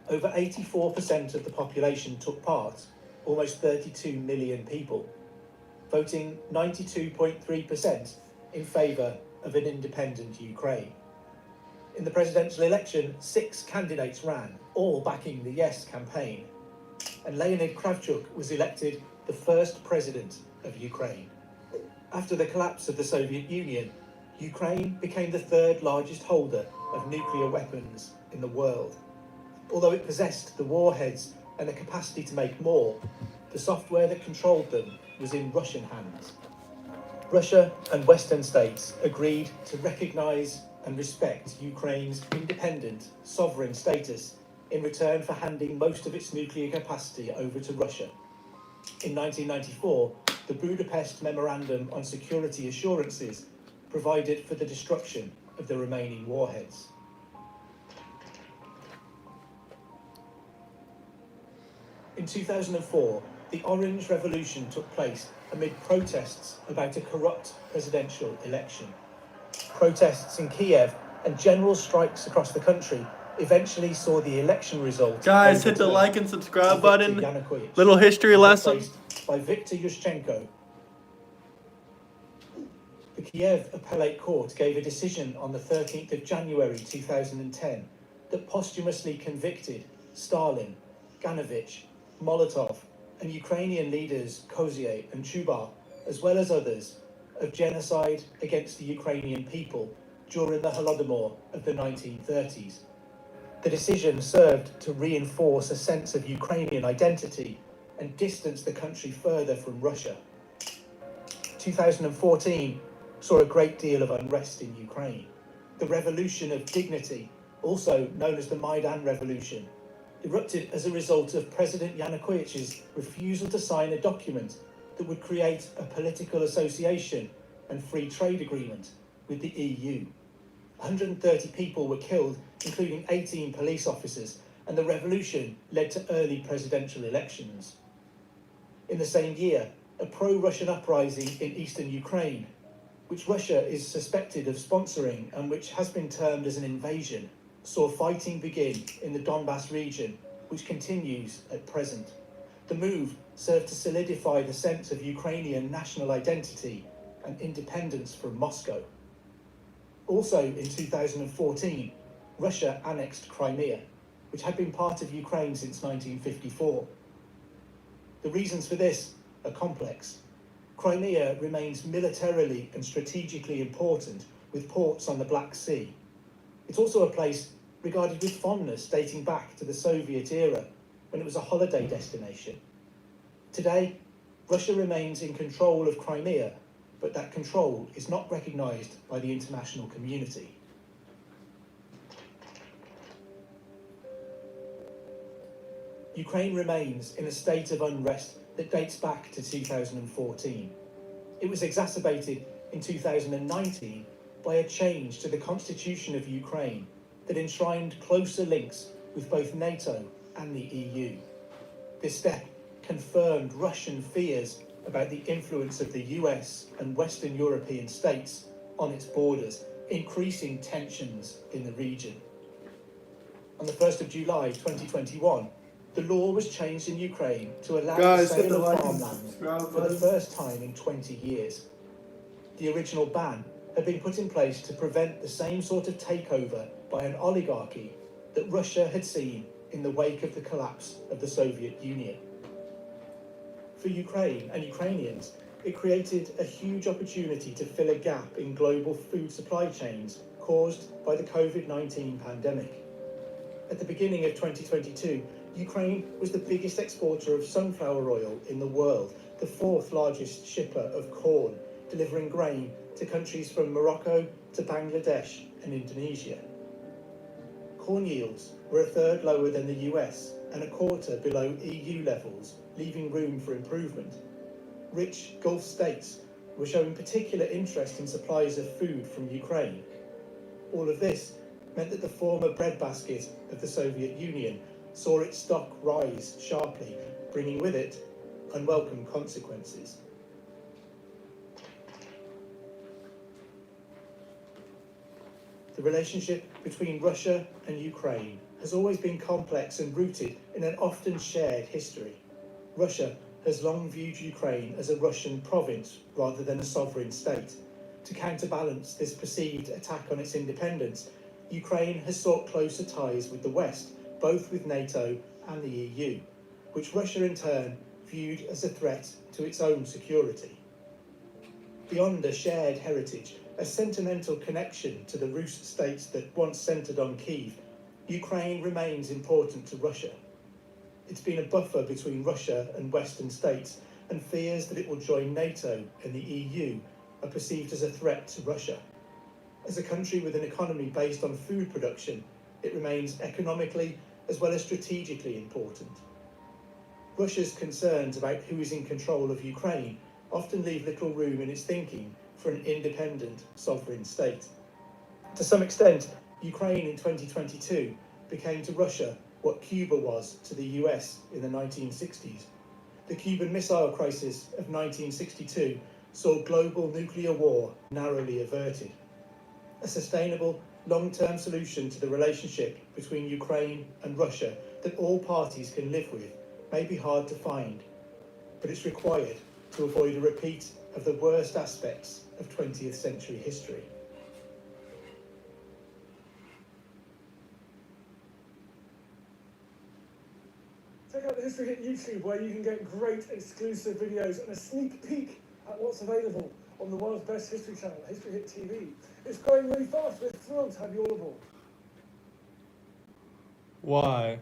Over 84% of the population took part, almost 32 million people, voting 92.3% in favour of an independent Ukraine. In the presidential election, 6 candidates ran, all backing the Yes campaign, and Leonid Kravchuk was elected the first president of Ukraine. After the collapse of the Soviet Union, Ukraine became the 3rd largest holder of nuclear weapons in the world. Although it possessed the warheads and the capacity to make more, the software that controlled them was in Russian hands. Russia and Western states agreed to recognise and respect Ukraine's independent, sovereign status in return for handing most of its nuclear capacity over to Russia. In 1994, the Budapest Memorandum on Security Assurances provided for the destruction of the remaining warheads. In 2004, the Orange Revolution took place amid protests about a corrupt presidential election. Protests in Kiev and general strikes across the country eventually saw the election result. Guys, hit the like and subscribe button. Little history lesson. By Viktor Yushchenko. The Kiev Appellate Court gave a decision on the 13th of January 2010 that posthumously convicted Stalin, Ganovich, Molotov, and Ukrainian leaders Kozyr and Chubar, as well as others, of genocide against the Ukrainian people during the Holodomor of the 1930s. The decision served to reinforce a sense of Ukrainian identity and distance the country further from Russia. 2014 saw a great deal of unrest in Ukraine. The Revolution of Dignity, also known as the Maidan Revolution, erupted as a result of President Yanukovych's refusal to sign a document that would create a political association and free trade agreement with the EU. 130 people were killed, including 18 police officers, and the revolution led to early presidential elections. In the same year, a pro-Russian uprising in eastern Ukraine, which Russia is suspected of sponsoring and which has been termed as an invasion, saw fighting begin in the Donbas region, which continues at present. The move served to solidify the sense of Ukrainian national identity and independence from Moscow. Also in 2014, Russia annexed Crimea, which had been part of Ukraine since 1954. The reasons for this are complex. Crimea remains militarily and strategically important, with ports on the Black Sea. It's also a place regarded with fondness dating back to the Soviet era, when it was a holiday destination. Today, Russia remains in control of Crimea, but that control is not recognised by the international community. Ukraine remains in a state of unrest that dates back to 2014. It was exacerbated in 2019 by a change to the constitution of Ukraine that enshrined closer links with both NATO and the EU. This step confirmed Russian fears about the influence of the US and Western European states on its borders, increasing tensions in the region. On the 1st of July 2021, the law was changed in Ukraine to allow the sale of farmland for the first time in 20 years. The original ban had been put in place to prevent the same sort of takeover by an oligarchy that Russia had seen in the wake of the collapse of the Soviet Union. For Ukraine and Ukrainians, it created a huge opportunity to fill a gap in global food supply chains caused by the COVID-19 pandemic. At the beginning of 2022, Ukraine was the biggest exporter of sunflower oil in the world, the fourth largest shipper of corn, delivering grain to countries from Morocco to Bangladesh and Indonesia. Corn yields were a third lower than the US and a quarter below EU levels, leaving room for improvement. Rich Gulf states were showing particular interest in supplies of food from Ukraine. All of this meant that the former breadbasket of the Soviet Union saw its stock rise sharply, bringing with it unwelcome consequences. The relationship between Russia and Ukraine has always been complex and rooted in an often shared history. Russia has long viewed Ukraine as a Russian province rather than a sovereign state. To counterbalance this perceived attack on its independence, Ukraine has sought closer ties with the West, both with NATO and the EU, which Russia in turn viewed as a threat to its own security. Beyond a shared heritage, a sentimental connection to the Roose states that once centred on Kyiv, Ukraine remains important to Russia. It's been a buffer between Russia and Western states, and fears that it will join NATO and the EU are perceived as a threat to Russia. As a country with an economy based on food production, it remains economically as well as strategically important. Russia's concerns about who is in control of Ukraine often leave little room in its thinking for an independent, sovereign state. To some extent, Ukraine in 2022 became to Russia what Cuba was to the US in the 1960s. The Cuban Missile Crisis of 1962 saw global nuclear war narrowly averted. A sustainable, long-term solution to the relationship between Ukraine and Russia that all parties can live with may be hard to find, but it's required to avoid a repeat of the worst aspects of 20th century history. Check out the History Hit YouTube, where you can get great exclusive videos and a sneak peek at what's available on the world's best history channel, History Hit TV. It's growing really fast. We're thrilled to have you all aboard. Why?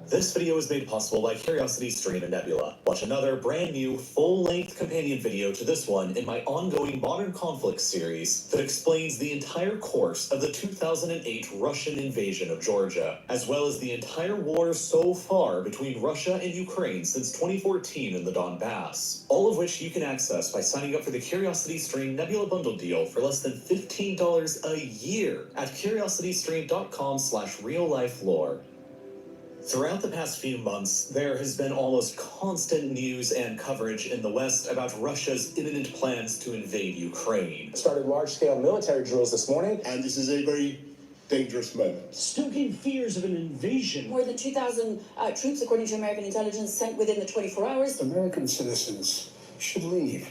This video is made possible by Curiosity Stream and Nebula. Watch another brand new full-length companion video to this one in my ongoing Modern Conflict series that explains the entire course of the 2008 Russian invasion of Georgia, as well as the entire war so far between Russia and Ukraine since 2014 in the Donbas. All of which you can access by signing up for the Curiosity Stream Nebula bundle deal for less than $15 a year at curiositystream.com/real-life-lore. Throughout the past few months, there has been almost constant news and coverage in the West about Russia's imminent plans to invade Ukraine. Started large-scale military drills this morning, and this is a very dangerous moment. Stoking fears of an invasion. More than 2,000 troops, according to American intelligence, sent within the 24 hours. American citizens should leave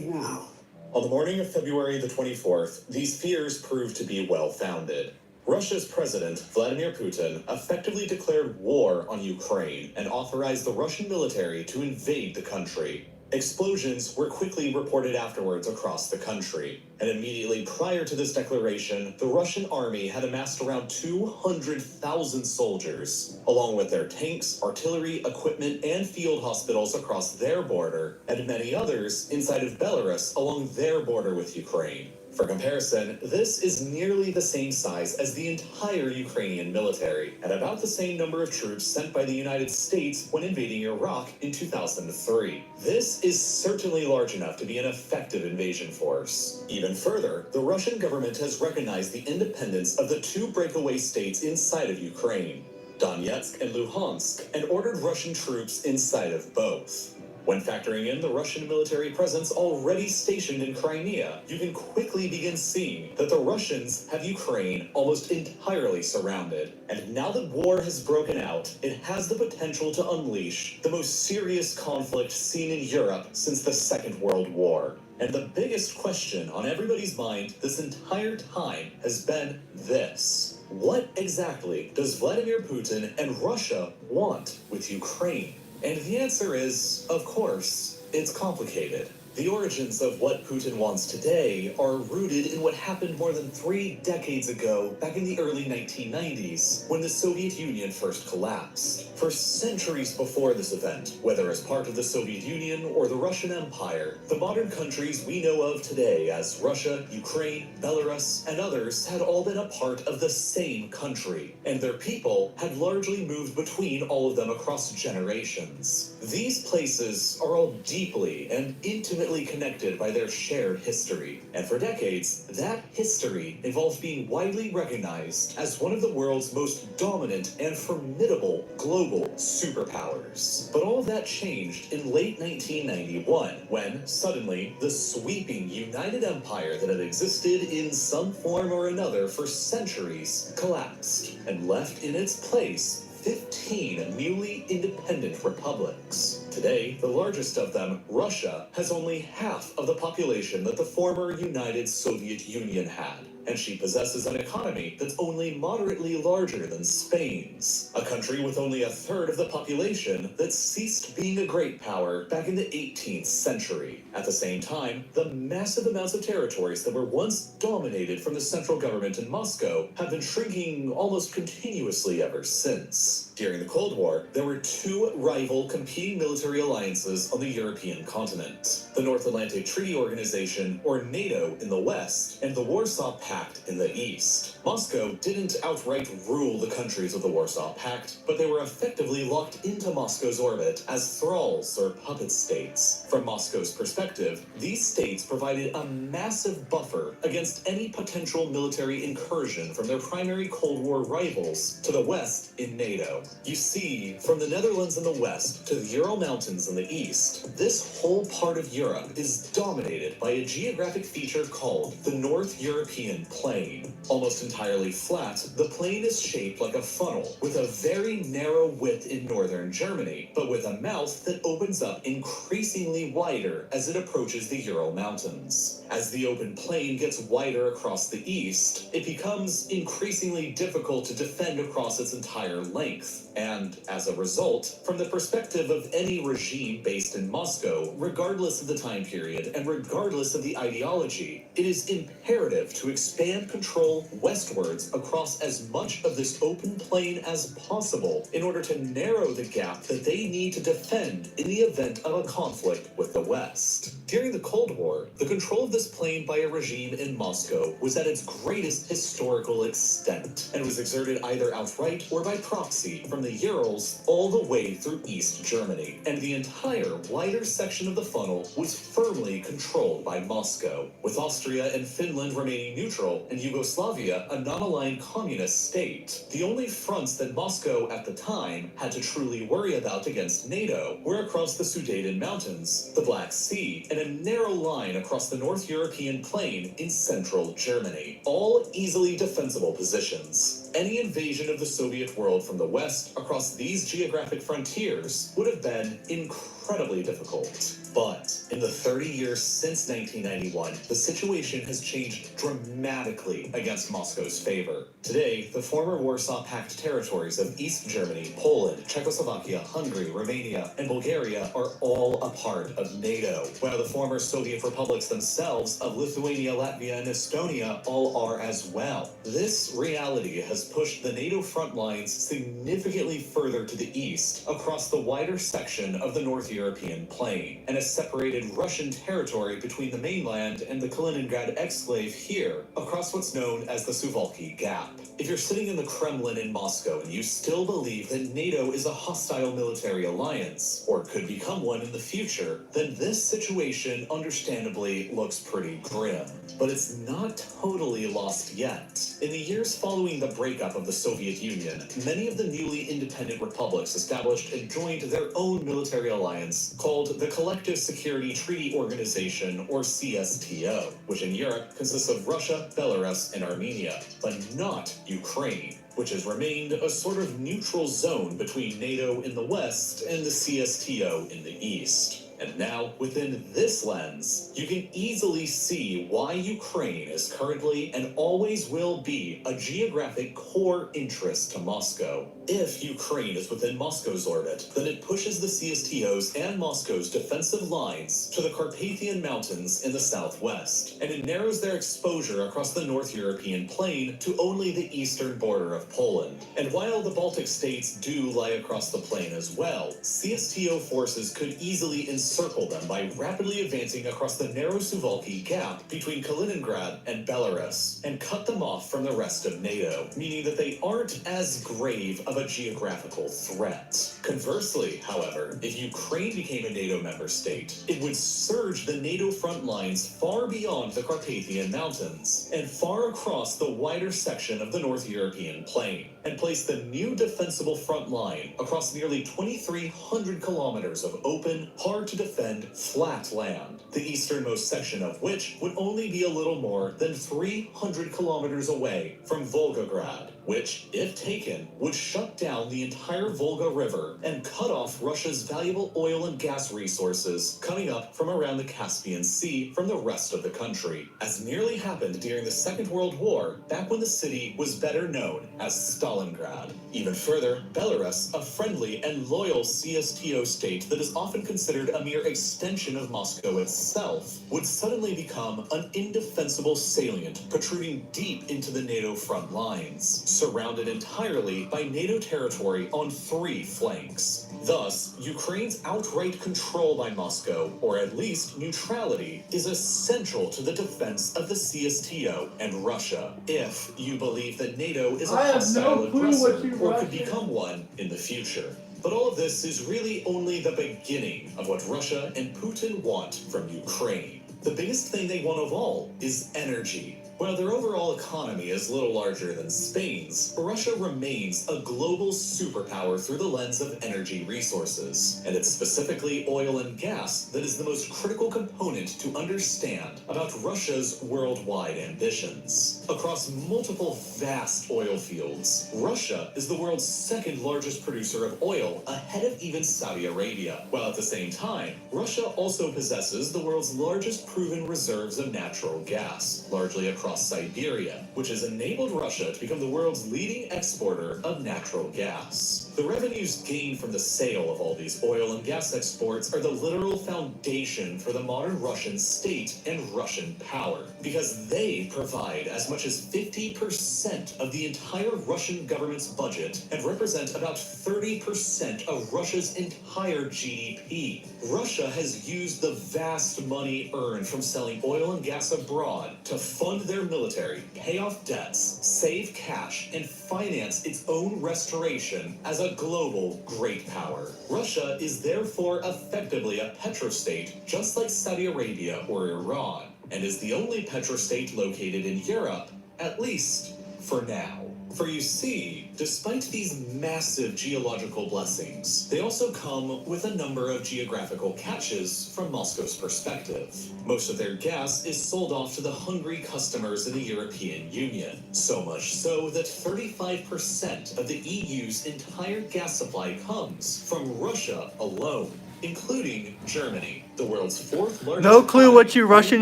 now. On the morning of February the 24th, these fears proved to be well-founded. Russia's president, Vladimir Putin, effectively declared war on Ukraine and authorized the Russian military to invade the country. Explosions were quickly reported afterwards across the country, and immediately prior to this declaration, the Russian army had amassed around 200,000 soldiers, along with their tanks, artillery, equipment, and field hospitals across their border, and many others inside of Belarus along their border with Ukraine. For comparison, this is nearly the same size as the entire Ukrainian military, and about the same number of troops sent by the United States when invading Iraq in 2003. This is certainly large enough to be an effective invasion force. Even further, the Russian government has recognized the independence of the two breakaway states inside of Ukraine, Donetsk and Luhansk, and ordered Russian troops inside of both. When factoring in the Russian military presence already stationed in Crimea, you can quickly begin seeing that the Russians have Ukraine almost entirely surrounded. And now that war has broken out, it has the potential to unleash the most serious conflict seen in Europe since the Second World War. And the biggest question on everybody's mind this entire time has been this: what exactly does Vladimir Putin and Russia want with Ukraine? And the answer is, of course, it's complicated. The origins of what Putin wants today are rooted in what happened more than 3 decades ago, back in the early 1990s, when the Soviet Union first collapsed. For centuries before this event, whether as part of the Soviet Union or the Russian Empire, the modern countries we know of today as Russia, Ukraine, Belarus, and others had all been a part of the same country, and their people had largely moved between all of them across generations. These places are all deeply and intimately connected by their shared history, and for decades, that history involved being widely recognized as one of the world's most dominant and formidable global superpowers. But all that changed in late 1991, when suddenly the sweeping United Empire that had existed in some form or another for centuries collapsed and left in its place 15 newly independent republics. Today, the largest of them, Russia, has only half of the population that the former United Soviet Union had, and she possesses an economy that's only moderately larger than Spain's, a country with only a third of the population that ceased being a great power back in the 18th century. At the same time, the massive amounts of territories that were once dominated from the central government in Moscow have been shrinking almost continuously ever since. During the Cold War, there were two rival competing military alliances on the European continent: the North Atlantic Treaty Organization, or NATO, in the West, and the Warsaw Pact in the East. Moscow didn't outright rule the countries of the Warsaw Pact, but they were effectively locked into Moscow's orbit as thralls or puppet states. From Moscow's perspective, these states provided a massive buffer against any potential military incursion from their primary Cold War rivals to the West in NATO. You see, from the Netherlands in the west to the Ural Mountains in the east, this whole part of Europe is dominated by a geographic feature called the North European Plain. Almost entirely flat, the plain is shaped like a funnel, with a very narrow width in northern Germany, but with a mouth that opens up increasingly wider as it approaches the Ural Mountains. As the open plain gets wider across the east, it becomes increasingly difficult to defend across its entire length. And as a result, from the perspective of any regime based in Moscow, regardless of the time period and regardless of the ideology, it is imperative to expand control westwards across as much of this open plain as possible in order to narrow the gap that they need to defend in the event of a conflict with the West. During the Cold War, the control of this plain by a regime in Moscow was at its greatest historical extent and was exerted either outright or by proxy from the Urals all the way through East Germany. And the entire wider section of the funnel was firmly controlled by Moscow, with Austria and Finland remaining neutral and Yugoslavia a non-aligned communist state. The only fronts that Moscow at the time had to truly worry about against NATO were across the Sudeten Mountains, the Black Sea, and a narrow line across the North European plain in central Germany, all easily defensible positions. Any invasion of the Soviet world from the West across these geographic frontiers would have been incredibly difficult. But in the 30 years since 1991, the situation has changed dramatically against Moscow's favor. Today, the former Warsaw Pact territories of East Germany, Poland, Czechoslovakia, Hungary, Romania, and Bulgaria are all a part of NATO, while the former Soviet republics themselves of Lithuania, Latvia, and Estonia all are as well. This reality has pushed the NATO front lines significantly further to the east across the wider section of the North European plain, and has separated Russian territory between the mainland and the Kaliningrad exclave here across what's known as the Suwalki Gap. If you're sitting in the Kremlin in Moscow and you still believe that NATO is a hostile military alliance, or could become one in the future, then this situation understandably looks pretty grim. But it's not totally lost yet. In the years following the breakup of the Soviet Union, many of the newly independent republics established and joined their own military alliance called the Collective Security Treaty Organization, or CSTO, which in Europe consists of Russia, Belarus, and Armenia, but not Ukraine, which has remained a sort of neutral zone between NATO in the West and the CSTO in the East. And now, within this lens, you can easily see why Ukraine is currently and always will be a geographic core interest to Moscow. If Ukraine is within Moscow's orbit, then it pushes the CSTO's and Moscow's defensive lines to the Carpathian Mountains in the southwest, and it narrows their exposure across the North European plain to only the eastern border of Poland. And while the Baltic states do lie across the plain as well, CSTO forces could easily encircle them by rapidly advancing across the narrow Suwalki Gap between Kaliningrad and Belarus, and cut them off from the rest of NATO, meaning that they aren't as grave of a geographical threat. Conversely, however, if Ukraine became a NATO member state, it would surge the NATO front lines far beyond the Carpathian Mountains and far across the wider section of the North European plain, and place the new defensible front line across nearly 2,300 kilometers of open, hard-to-defend, flat land, the easternmost section of which would only be a little more than 300 kilometers away from Volgograd, which, if taken, would shut down the entire Volga River and cut off Russia's valuable oil and gas resources coming up from around the Caspian Sea from the rest of the country, as nearly happened during the Second World War, back when the city was better known as Stalingrad. Even further, Belarus, a friendly and loyal CSTO state that is often considered a mere extension of Moscow itself, would suddenly become an indefensible salient protruding deep into the NATO front lines, surrounded entirely by NATO territory on 3 flanks. Thus, Ukraine's outright control by Moscow, or at least neutrality, is essential to the defense of the CSTO and Russia, if you believe that NATO is a hostile aggressor or could become one in the future. But all of this is really only the beginning of what Russia and Putin want from Ukraine. The biggest thing they want of all is energy. While their overall economy is little larger than Spain's, Russia remains a global superpower through the lens of energy resources, and it's specifically oil and gas that is the most critical component to understand about Russia's worldwide ambitions. Across multiple vast oil fields, Russia is the world's second largest producer of oil, ahead of even Saudi Arabia, while at the same time, Russia also possesses the world's largest proven reserves of natural gas, largely across Siberia, which has enabled Russia to become the world's leading exporter of natural gas. The revenues gained from the sale of all these oil and gas exports are the literal foundation for the modern Russian state and Russian power, because they provide as much as 50% of the entire Russian government's budget and represent about 30% of Russia's entire GDP. Russia has used the vast money earned from selling oil and gas abroad to fund their military, pay off debts, save cash, and finance its own restoration as a global great power. Russia is therefore effectively a petrostate, just like Saudi Arabia or Iran, and is the only petrostate located in Europe, at least for now. For you see, despite these massive geological blessings, they also come with a number of geographical catches from Moscow's perspective. Most of their gas is sold off to the hungry customers in the European Union, so much so that 35% of the EU's entire gas supply comes from Russia alone, including Germany, the world's fourth largest. No clue what you Russian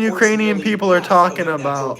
Ukrainian people are talking about.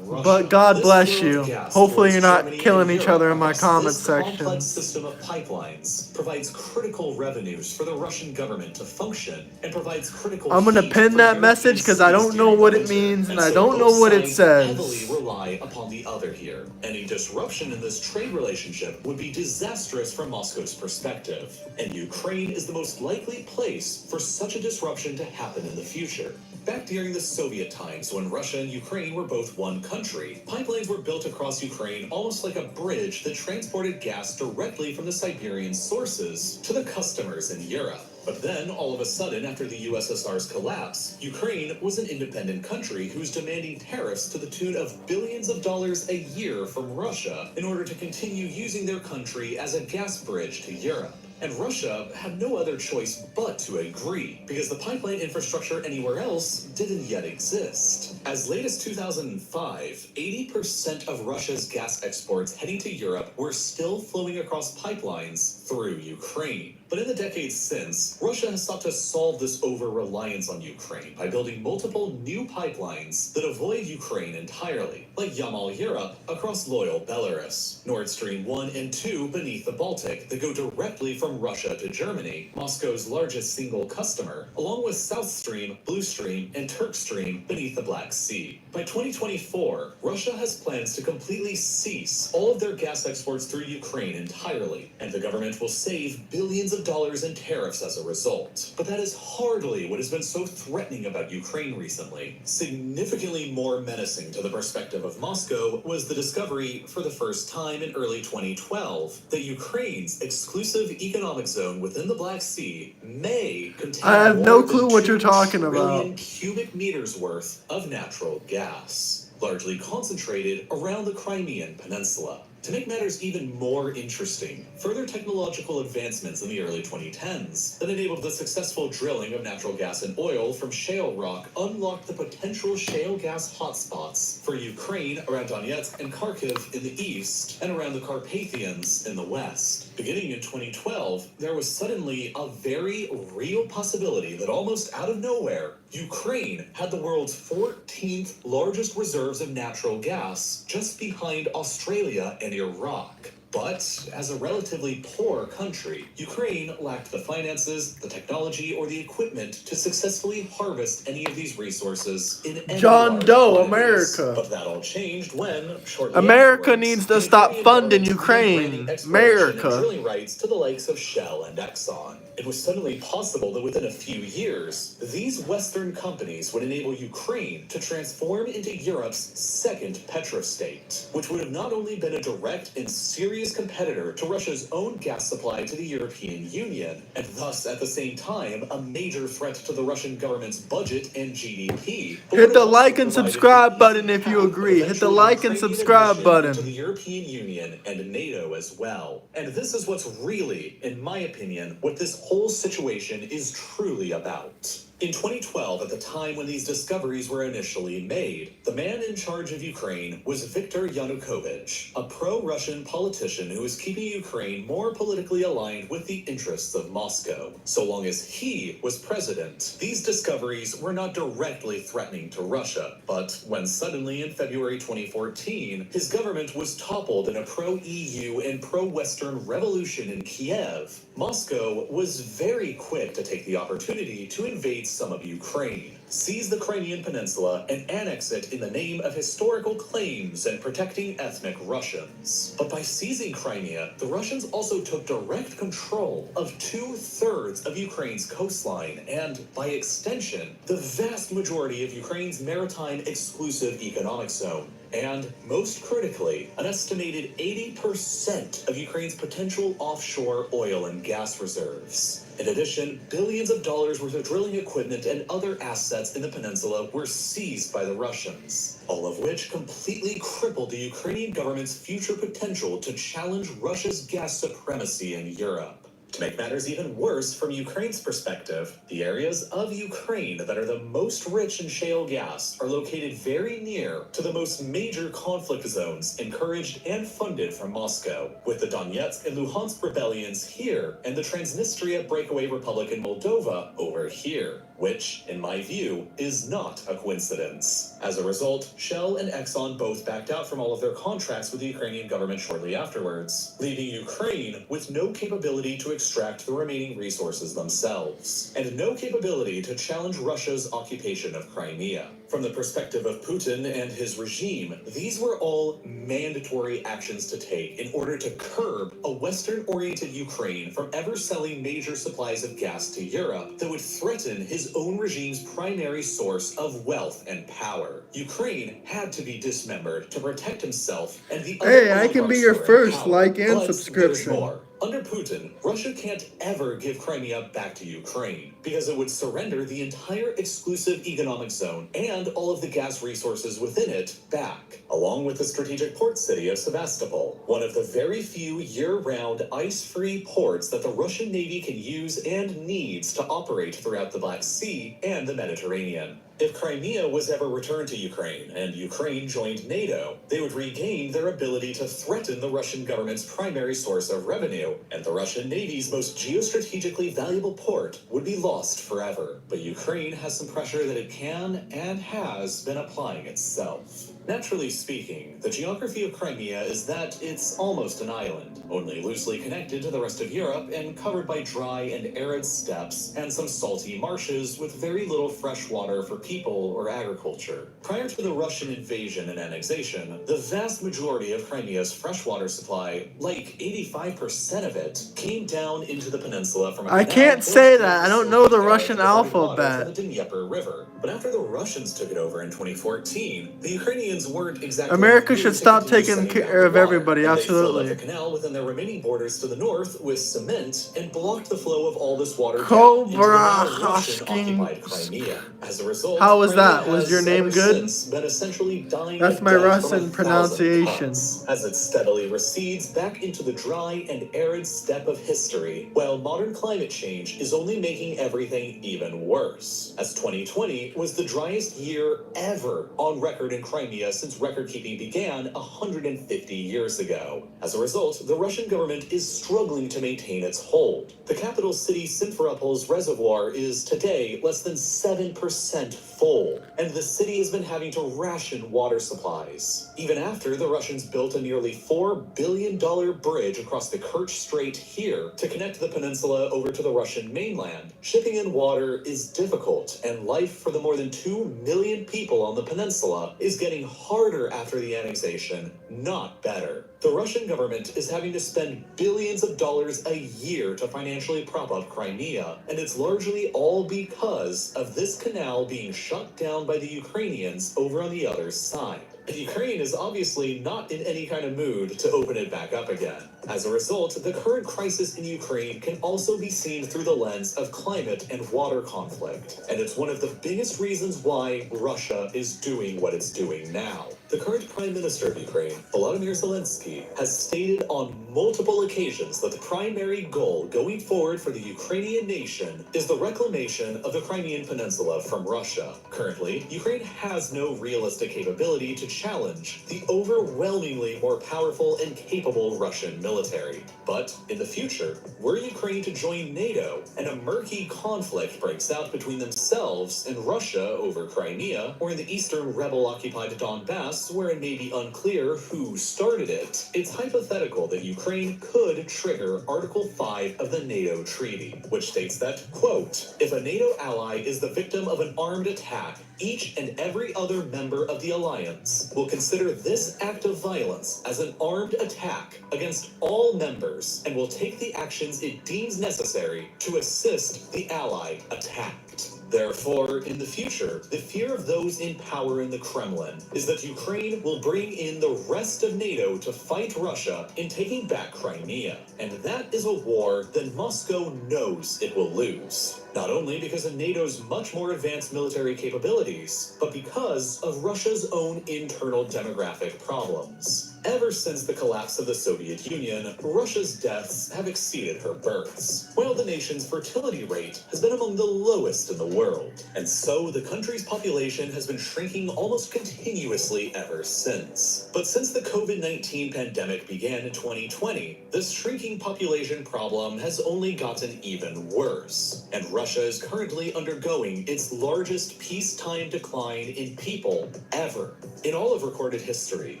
But God bless you. Hopefully you're not killing each other in my comment section. This complex system of pipelines provides critical revenues for the Russian government to function and provides critical. I'm gonna pin that message because I don't know what it means and I don't know what it says. Heavily rely upon the other here. Any disruption in this trade relationship would be disastrous from Moscow's perspective, and Ukraine is the most likely place for such a disruption to happen in the future. Back during the Soviet times, when Russia and Ukraine were both one country, pipelines were built across Ukraine almost like a bridge that transported gas directly from the Siberian sources to the customers in Europe. But then, all of a sudden, after the USSR's collapse, Ukraine was an independent country who was demanding tariffs to the tune of billions of dollars a year from Russia in order to continue using their country as a gas bridge to Europe. And Russia had no other choice but to agree, because the pipeline infrastructure anywhere else didn't yet exist. As late as 2005, 80% of Russia's gas exports heading to Europe were still flowing across pipelines through Ukraine. But in the decades since, Russia has sought to solve this over-reliance on Ukraine by building multiple new pipelines that avoid Ukraine entirely, like Yamal Europe across loyal Belarus, Nord Stream 1 and 2 beneath the Baltic that go directly from Russia to Germany, Moscow's largest single customer, along with South Stream, Blue Stream, and Turk Stream beneath the Black Sea. By 2024, Russia has plans to completely cease all of their gas exports through Ukraine entirely, and the government will save billions of dollars in tariffs as a result. But that is hardly what has been so threatening about Ukraine recently. Significantly more menacing to the perspective of Moscow was the discovery, for the first time in early 2012, that Ukraine's exclusive economic zone within the Black Sea may contain I have no clue what you're talking about. 2 trillion cubic meters worth of natural gas, largely concentrated around the Crimean Peninsula. To make matters even more interesting, further technological advancements in the early 2010s that enabled the successful drilling of natural gas and oil from shale rock unlocked the potential shale gas hotspots for Ukraine around Donetsk and Kharkiv in the east and around the Carpathians in the west. Beginning in 2012, there was suddenly a very real possibility that almost out of nowhere, Ukraine had the world's 14th largest reserves of natural gas, just behind Australia and Iraq. But as a relatively poor country, Ukraine lacked the finances, the technology, or the equipment to successfully harvest any of these resources in any John large Doe, quantities. America. But that all changed when, shortly America afterwards, needs to the stop Ukrainian funding government began Ukraine. granting exploration and America. drilling rights to the likes of Shell and Exxon. It was suddenly possible that within a few years, these Western companies would enable Ukraine to transform into Europe's second petrostate, which would have not only been a direct and serious competitor to Russia's own gas supply to the European Union, and thus at the same time a major threat to the Russian government's budget and GDP. Hit the like and subscribe button if you agree. Hit the like and subscribe to button. the European Union and NATO as well. And this is what's really, in my opinion, what this whole situation is truly about. In 2012, at the time when these discoveries were initially made, the man in charge of Ukraine was Viktor Yanukovych, a pro-Russian politician who was keeping Ukraine more politically aligned with the interests of Moscow. So long as he was president, these discoveries were not directly threatening to Russia. But when suddenly in February 2014, his government was toppled in a pro-EU and pro-Western revolution in Kiev, Moscow was very quick to take the opportunity to invade some of Ukraine, seize the Crimean Peninsula, and annex it in the name of historical claims and protecting ethnic Russians. But by seizing Crimea, the Russians also took direct control of 2/3 of Ukraine's coastline and, by extension, the vast majority of Ukraine's maritime exclusive economic zone. And, most critically, an estimated 80% of Ukraine's potential offshore oil and gas reserves. In addition, billions of dollars worth of drilling equipment and other assets in the peninsula were seized by the Russians, all of which completely crippled the Ukrainian government's future potential to challenge Russia's gas supremacy in Europe. To make matters even worse, from Ukraine's perspective, the areas of Ukraine that are the most rich in shale gas are located very near to the most major conflict zones encouraged and funded from Moscow, with the Donetsk and Luhansk rebellions here and the Transnistria breakaway republic in Moldova over here, which, in my view, is not a coincidence. As a result, Shell and Exxon both backed out from all of their contracts with the Ukrainian government shortly afterwards, leaving Ukraine with no capability to extract the remaining resources themselves, and no capability to challenge Russia's occupation of Crimea. From the perspective of Putin and his regime, these were all mandatory actions to take in order to curb a Western-oriented Ukraine from ever selling major supplies of gas to Europe that would threaten his own regime's primary source of wealth and power. Ukraine had to be dismembered to protect himself and the other Hey, I can be your oligarchs who were in first power. like and But subscription. there's more. Under Putin, Russia can't ever give Crimea back to Ukraine because it would surrender the entire exclusive economic zone and all of the gas resources within it back, along with the strategic port city of Sevastopol, one of the very few year-round ice-free ports that the Russian Navy can use and needs to operate throughout the Black Sea and the Mediterranean. If Crimea was ever returned to Ukraine and Ukraine joined NATO, they would regain their ability to threaten the Russian government's primary source of revenue, and the Russian Navy's most geostrategically valuable port would be lost forever. But Ukraine has some pressure that it can and has been applying itself. Naturally speaking, the geography of Crimea is that it's almost an island, only loosely connected to the rest of Europe and covered by dry and arid steppes and some salty marshes with very little fresh water for people or agriculture. Prior to the Russian invasion and annexation, the vast majority of Crimea's freshwater supply, like 85% of it, came down into the peninsula from a I canal can't built say to that. I the don't know the Silver Russian Water from alphabet. the Dnieper River. But after the Russians took it over in 2014, the Ukrainians weren't exactly America new should to stop continue taking sending care down of water, everybody, and they filled up absolutely. the canal within their remaining borders to the north with cement and blocked the flow of all this water down into the now Russian-occupied Crimea. As a result, How was Crimea that? Was has your name ever good? since been essentially dying That's a my death from Russian 1,000 pronunciation. cuts, as it steadily recedes back into the dry and arid steppe of history, while modern climate change is only making everything even worse, as 2020 was the driest year ever on record in Crimea since record-keeping began 150 years ago. As a result, the Russian government is struggling to maintain its hold. The capital city Simferopol's reservoir is today less than 7% full, and the city has been having to ration water supplies, even after the Russians built a nearly $4 billion bridge across the Kerch Strait here to connect the peninsula over to the Russian mainland. Shipping in water is difficult, and life for the more than 2 million people on the peninsula is getting harder after the annexation, not better. The Russian government is having to spend billions of dollars a year to financially prop up Crimea, and it's largely all because of this canal being shut down by the Ukrainians over on the other side. And Ukraine is obviously not in any kind of mood to open it back up again. As a result, the current crisis in Ukraine can also be seen through the lens of climate and water conflict. And it's one of the biggest reasons why Russia is doing what it's doing now. The current Prime Minister of Ukraine, Volodymyr Zelenskyy, has stated on multiple occasions that the primary goal going forward for the Ukrainian nation is the reclamation of the Crimean Peninsula from Russia. Currently, Ukraine has no realistic capability to challenge the overwhelmingly more powerful and capable Russian military. But in the future, were Ukraine to join NATO and a murky conflict breaks out between themselves and Russia over Crimea, or in the eastern rebel-occupied Donbas, where it may be unclear who started it, it's hypothetical that Ukraine could trigger Article 5 of the NATO treaty, which states that, quote, if a NATO ally is the victim of an armed attack, each and every other member of the alliance will consider this act of violence as an armed attack against all members and will take the actions it deems necessary to assist the ally attacked. Therefore, in the future, the fear of those in power in the Kremlin is that Ukraine will bring in the rest of NATO to fight Russia in taking back Crimea. And that is a war that Moscow knows it will lose. Not only because of NATO's much more advanced military capabilities, but because of Russia's own internal demographic problems. Ever since the collapse of the Soviet Union, Russia's deaths have exceeded her births, while the nation's fertility rate has been among the lowest in the world. And so the country's population has been shrinking almost continuously ever since. But since the COVID-19 pandemic began in 2020, this shrinking population problem has only gotten even worse. And Russia is currently undergoing its largest peacetime decline in people ever in all of recorded history,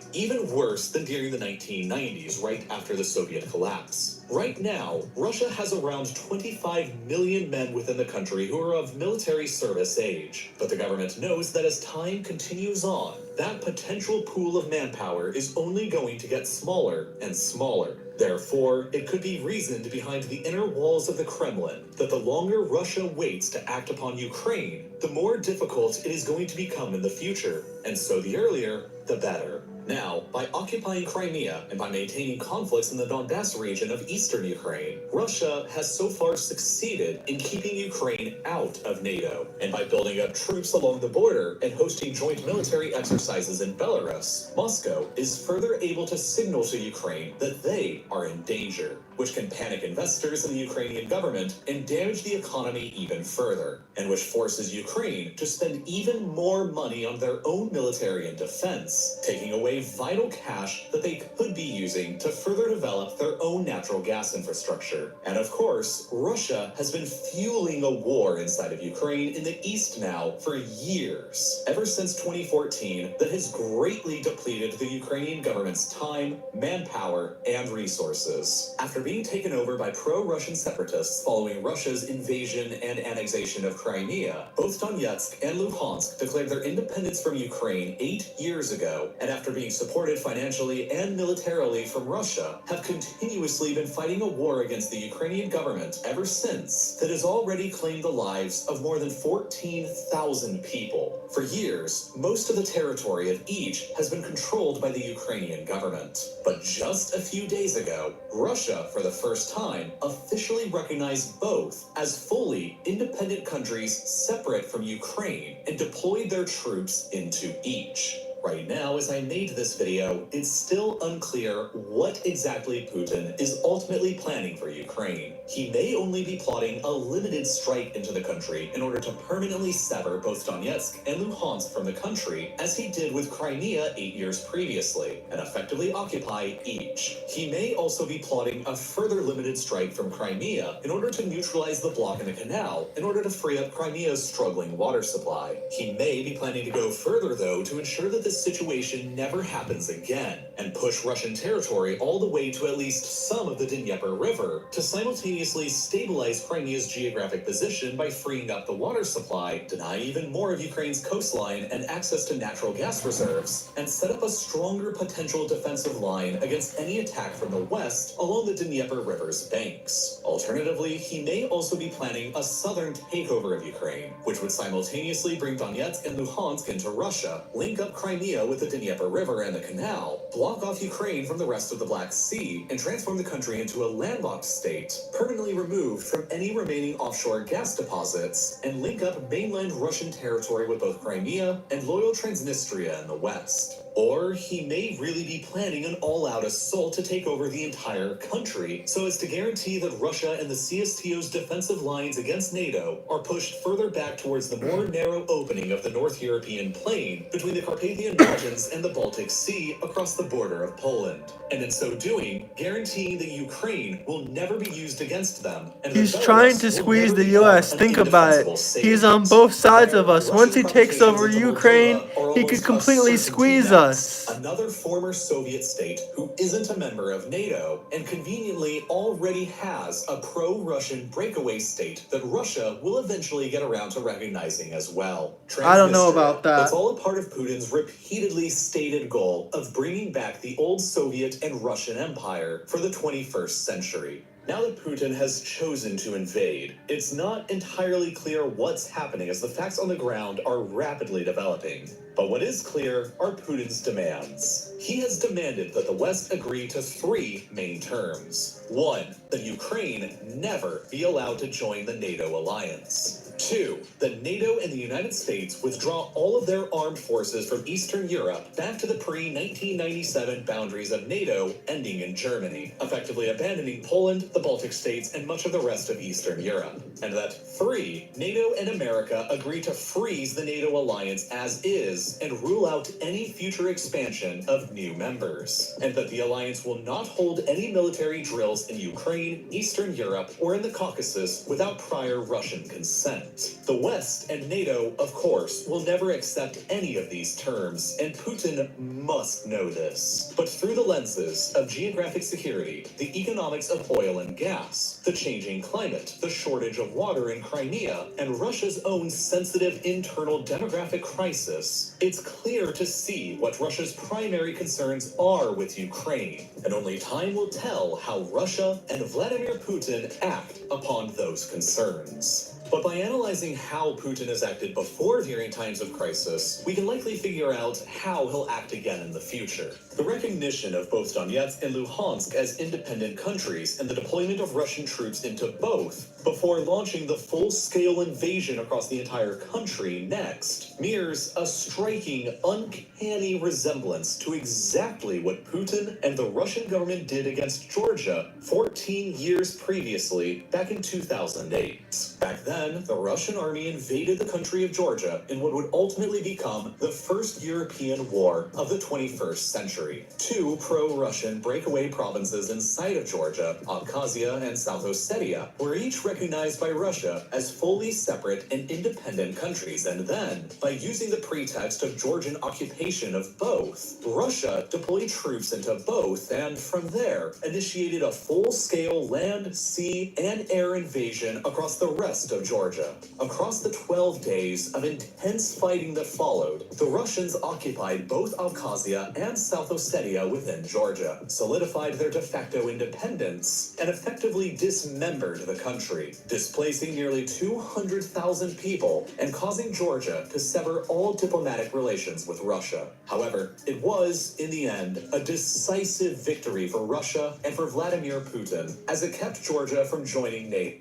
even worse than during the 1990s, right after the Soviet collapse. Right now, Russia has around 25 million men within the country who are of military service age. But the government knows that as time continues on, that potential pool of manpower is only going to get smaller and smaller. Therefore, it could be reasoned behind the inner walls of the Kremlin that the longer Russia waits to act upon Ukraine, the more difficult it is going to become in the future. And so the earlier, the better. Now, by occupying Crimea and by maintaining conflicts in the Donbas region of eastern Ukraine, Russia has so far succeeded in keeping Ukraine out of NATO. And by building up troops along the border and hosting joint military exercises in Belarus, Moscow is further able to signal to Ukraine that they are in danger, which can panic investors in the Ukrainian government and damage the economy even further, and which forces Ukraine to spend even more money on their own military and defense, taking away vital cash that they could be using to further develop their own natural gas infrastructure. And of course, Russia has been fueling a war inside of Ukraine in the east now for years, ever since 2014, that has greatly depleted the Ukrainian government's time, manpower, and resources. After being taken over by pro-Russian separatists following Russia's invasion and annexation of Crimea, both Donetsk and Luhansk declared their independence from Ukraine 8 years ago, and after being supported financially and militarily from Russia, have continuously been fighting a war against the Ukrainian government ever since that has already claimed the lives of more than 14,000 people. For years, most of the territory of each has been controlled by the Ukrainian government. But just a few days ago, Russia, for the first time, officially recognized both as fully independent countries separate from Ukraine and deployed their troops into each. Right now, as I made this video, it's still unclear what exactly Putin is ultimately planning for Ukraine. He may only be plotting a limited strike into the country in order to permanently sever both Donetsk and Luhansk from the country, as he did with Crimea 8 years previously, and effectively occupy each. He may also be plotting a further limited strike from Crimea in order to neutralize the block in the canal in order to free up Crimea's struggling water supply. He may be planning to go further, though, to ensure that this situation never happens again, and push Russian territory all the way to at least some of the Dnieper River to simultaneously stabilize Crimea's geographic position by freeing up the water supply, deny even more of Ukraine's coastline and access to natural gas reserves, and set up a stronger potential defensive line against any attack from the west along the Dnieper River's banks. Alternatively, he may also be planning a southern takeover of Ukraine, which would simultaneously bring Donetsk and Luhansk into Russia, link up Crimea with the Dnieper River and the canal, block off Ukraine from the rest of the Black Sea, and transform the country into a landlocked state, permanently removed from any remaining offshore gas deposits, and link up mainland Russian territory with both Crimea and loyal Transnistria in the west. Or he may really be planning an all-out assault to take over the entire country, so as to guarantee that Russia and the CSTO's defensive lines against NATO are pushed further back towards the more narrow opening of the North European plain between the Carpathian Mountains and the Baltic Sea across the border of Poland. And in so doing, guaranteeing that Ukraine will never be used against them. And He's trying to squeeze the US. Think about it. He's on both sides of us. Once he takes over Ukraine, he could completely squeeze us. Another former Soviet state who isn't a member of NATO and conveniently already has a pro-Russian breakaway state that Russia will eventually get around to recognizing as well. I don't know about that. It's all a part of Putin's repeatedly stated goal of bringing back the old Soviet and Russian empire for the 21st century. Now that Putin has chosen to invade, it's not entirely clear what's happening as the facts on the ground are rapidly developing. But what is clear are Putin's demands. He has demanded that the West agree to 3 main terms. 1, that Ukraine never be allowed to join the NATO alliance. 2, that NATO and the United States withdraw all of their armed forces from Eastern Europe back to the pre-1997 boundaries of NATO, ending in Germany, effectively abandoning Poland, the Baltic states, and much of the rest of Eastern Europe. And that 3, NATO and America agree to freeze the NATO alliance as is and rule out any future expansion of new members. And that the alliance will not hold any military drills in Ukraine, Eastern Europe, or in the Caucasus without prior Russian consent. The West and NATO, of course, will never accept any of these terms, and Putin must know this. But through the lenses of geographic security, the economics of oil and gas, the changing climate, the shortage of water in Crimea, and Russia's own sensitive internal demographic crisis, it's clear to see what Russia's primary concerns are with Ukraine, and only time will tell how Russia and Vladimir Putin act upon those concerns. But by analyzing how Putin has acted before during times of crisis, we can likely figure out how he'll act again in the future. The recognition of both Donetsk and Luhansk as independent countries and the deployment of Russian troops into both before launching the full-scale invasion across the entire country next mirrors a striking, uncanny resemblance to exactly what Putin and the Russian government did against Georgia 14 years previously, back in 2008. Back then, the Russian army invaded the country of Georgia in what would ultimately become the first European war of the 21st century. 2 pro-Russian breakaway provinces inside of Georgia, Abkhazia and South Ossetia, were each recognized by Russia as fully separate and independent countries, and then, by using the pretext of Georgian occupation of both, Russia deployed troops into both, and from there, initiated a full-scale land, sea, and air invasion across the rest of Georgia. Across the 12 days of intense fighting that followed, the Russians occupied both Abkhazia and South Ossetia within Georgia, solidified their de facto independence, and effectively dismembered the country, displacing nearly 200,000 people and causing Georgia to sever all diplomatic relations with Russia. However, it was, in the end, a decisive victory for Russia and for Vladimir Putin, as it kept Georgia from joining NATO.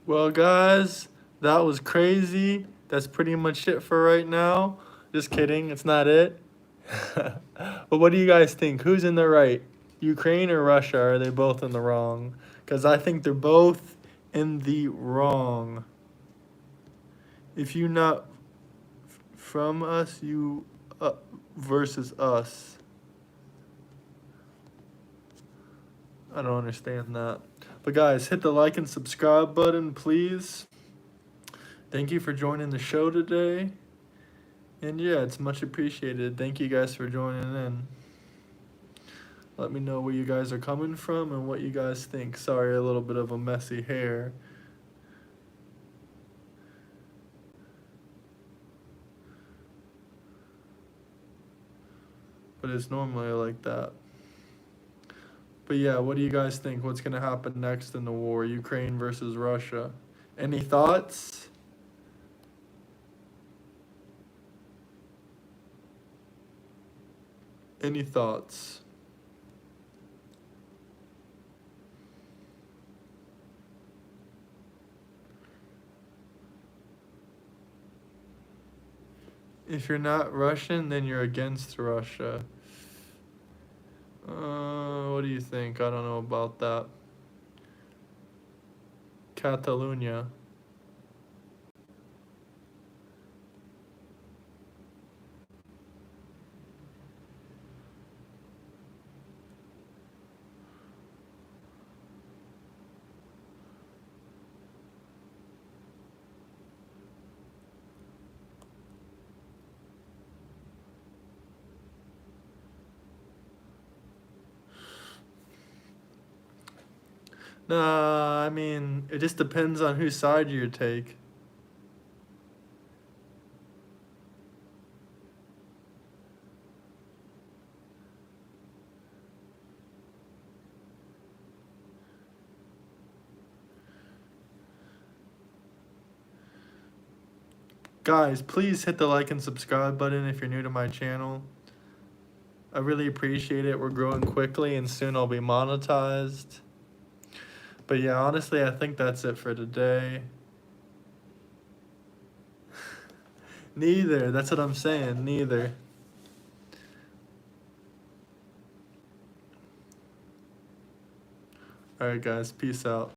Well, guys, that was crazy. That's pretty much it for right now. Just kidding, it's not it. But what do you guys think? Who's in the right? Ukraine or Russia? Or are they both in the wrong? Because I think they're both in the wrong. If you not from us, you versus us. I don't understand that. But guys, hit the like and subscribe button, please. Thank you for joining the show today. And yeah, it's much appreciated. Thank you guys for joining in. Let me know where you guys are coming from and what you guys think. Sorry, a little bit of a messy hair. But it's normally like that. But yeah, what do you guys think? What's going to happen next in the war? Ukraine versus Russia. Any thoughts? Any thoughts? If you're not Russian, then you're against Russia. What do you think? I don't know about that. Catalonia. Nah, I mean, it just depends on whose side you take. Guys, please hit the like and subscribe button if you're new to my channel. I really appreciate it. We're growing quickly and soon I'll be monetized. But yeah, honestly, I think that's it for today. Neither. That's what I'm saying. Neither. Alright, guys. Peace out.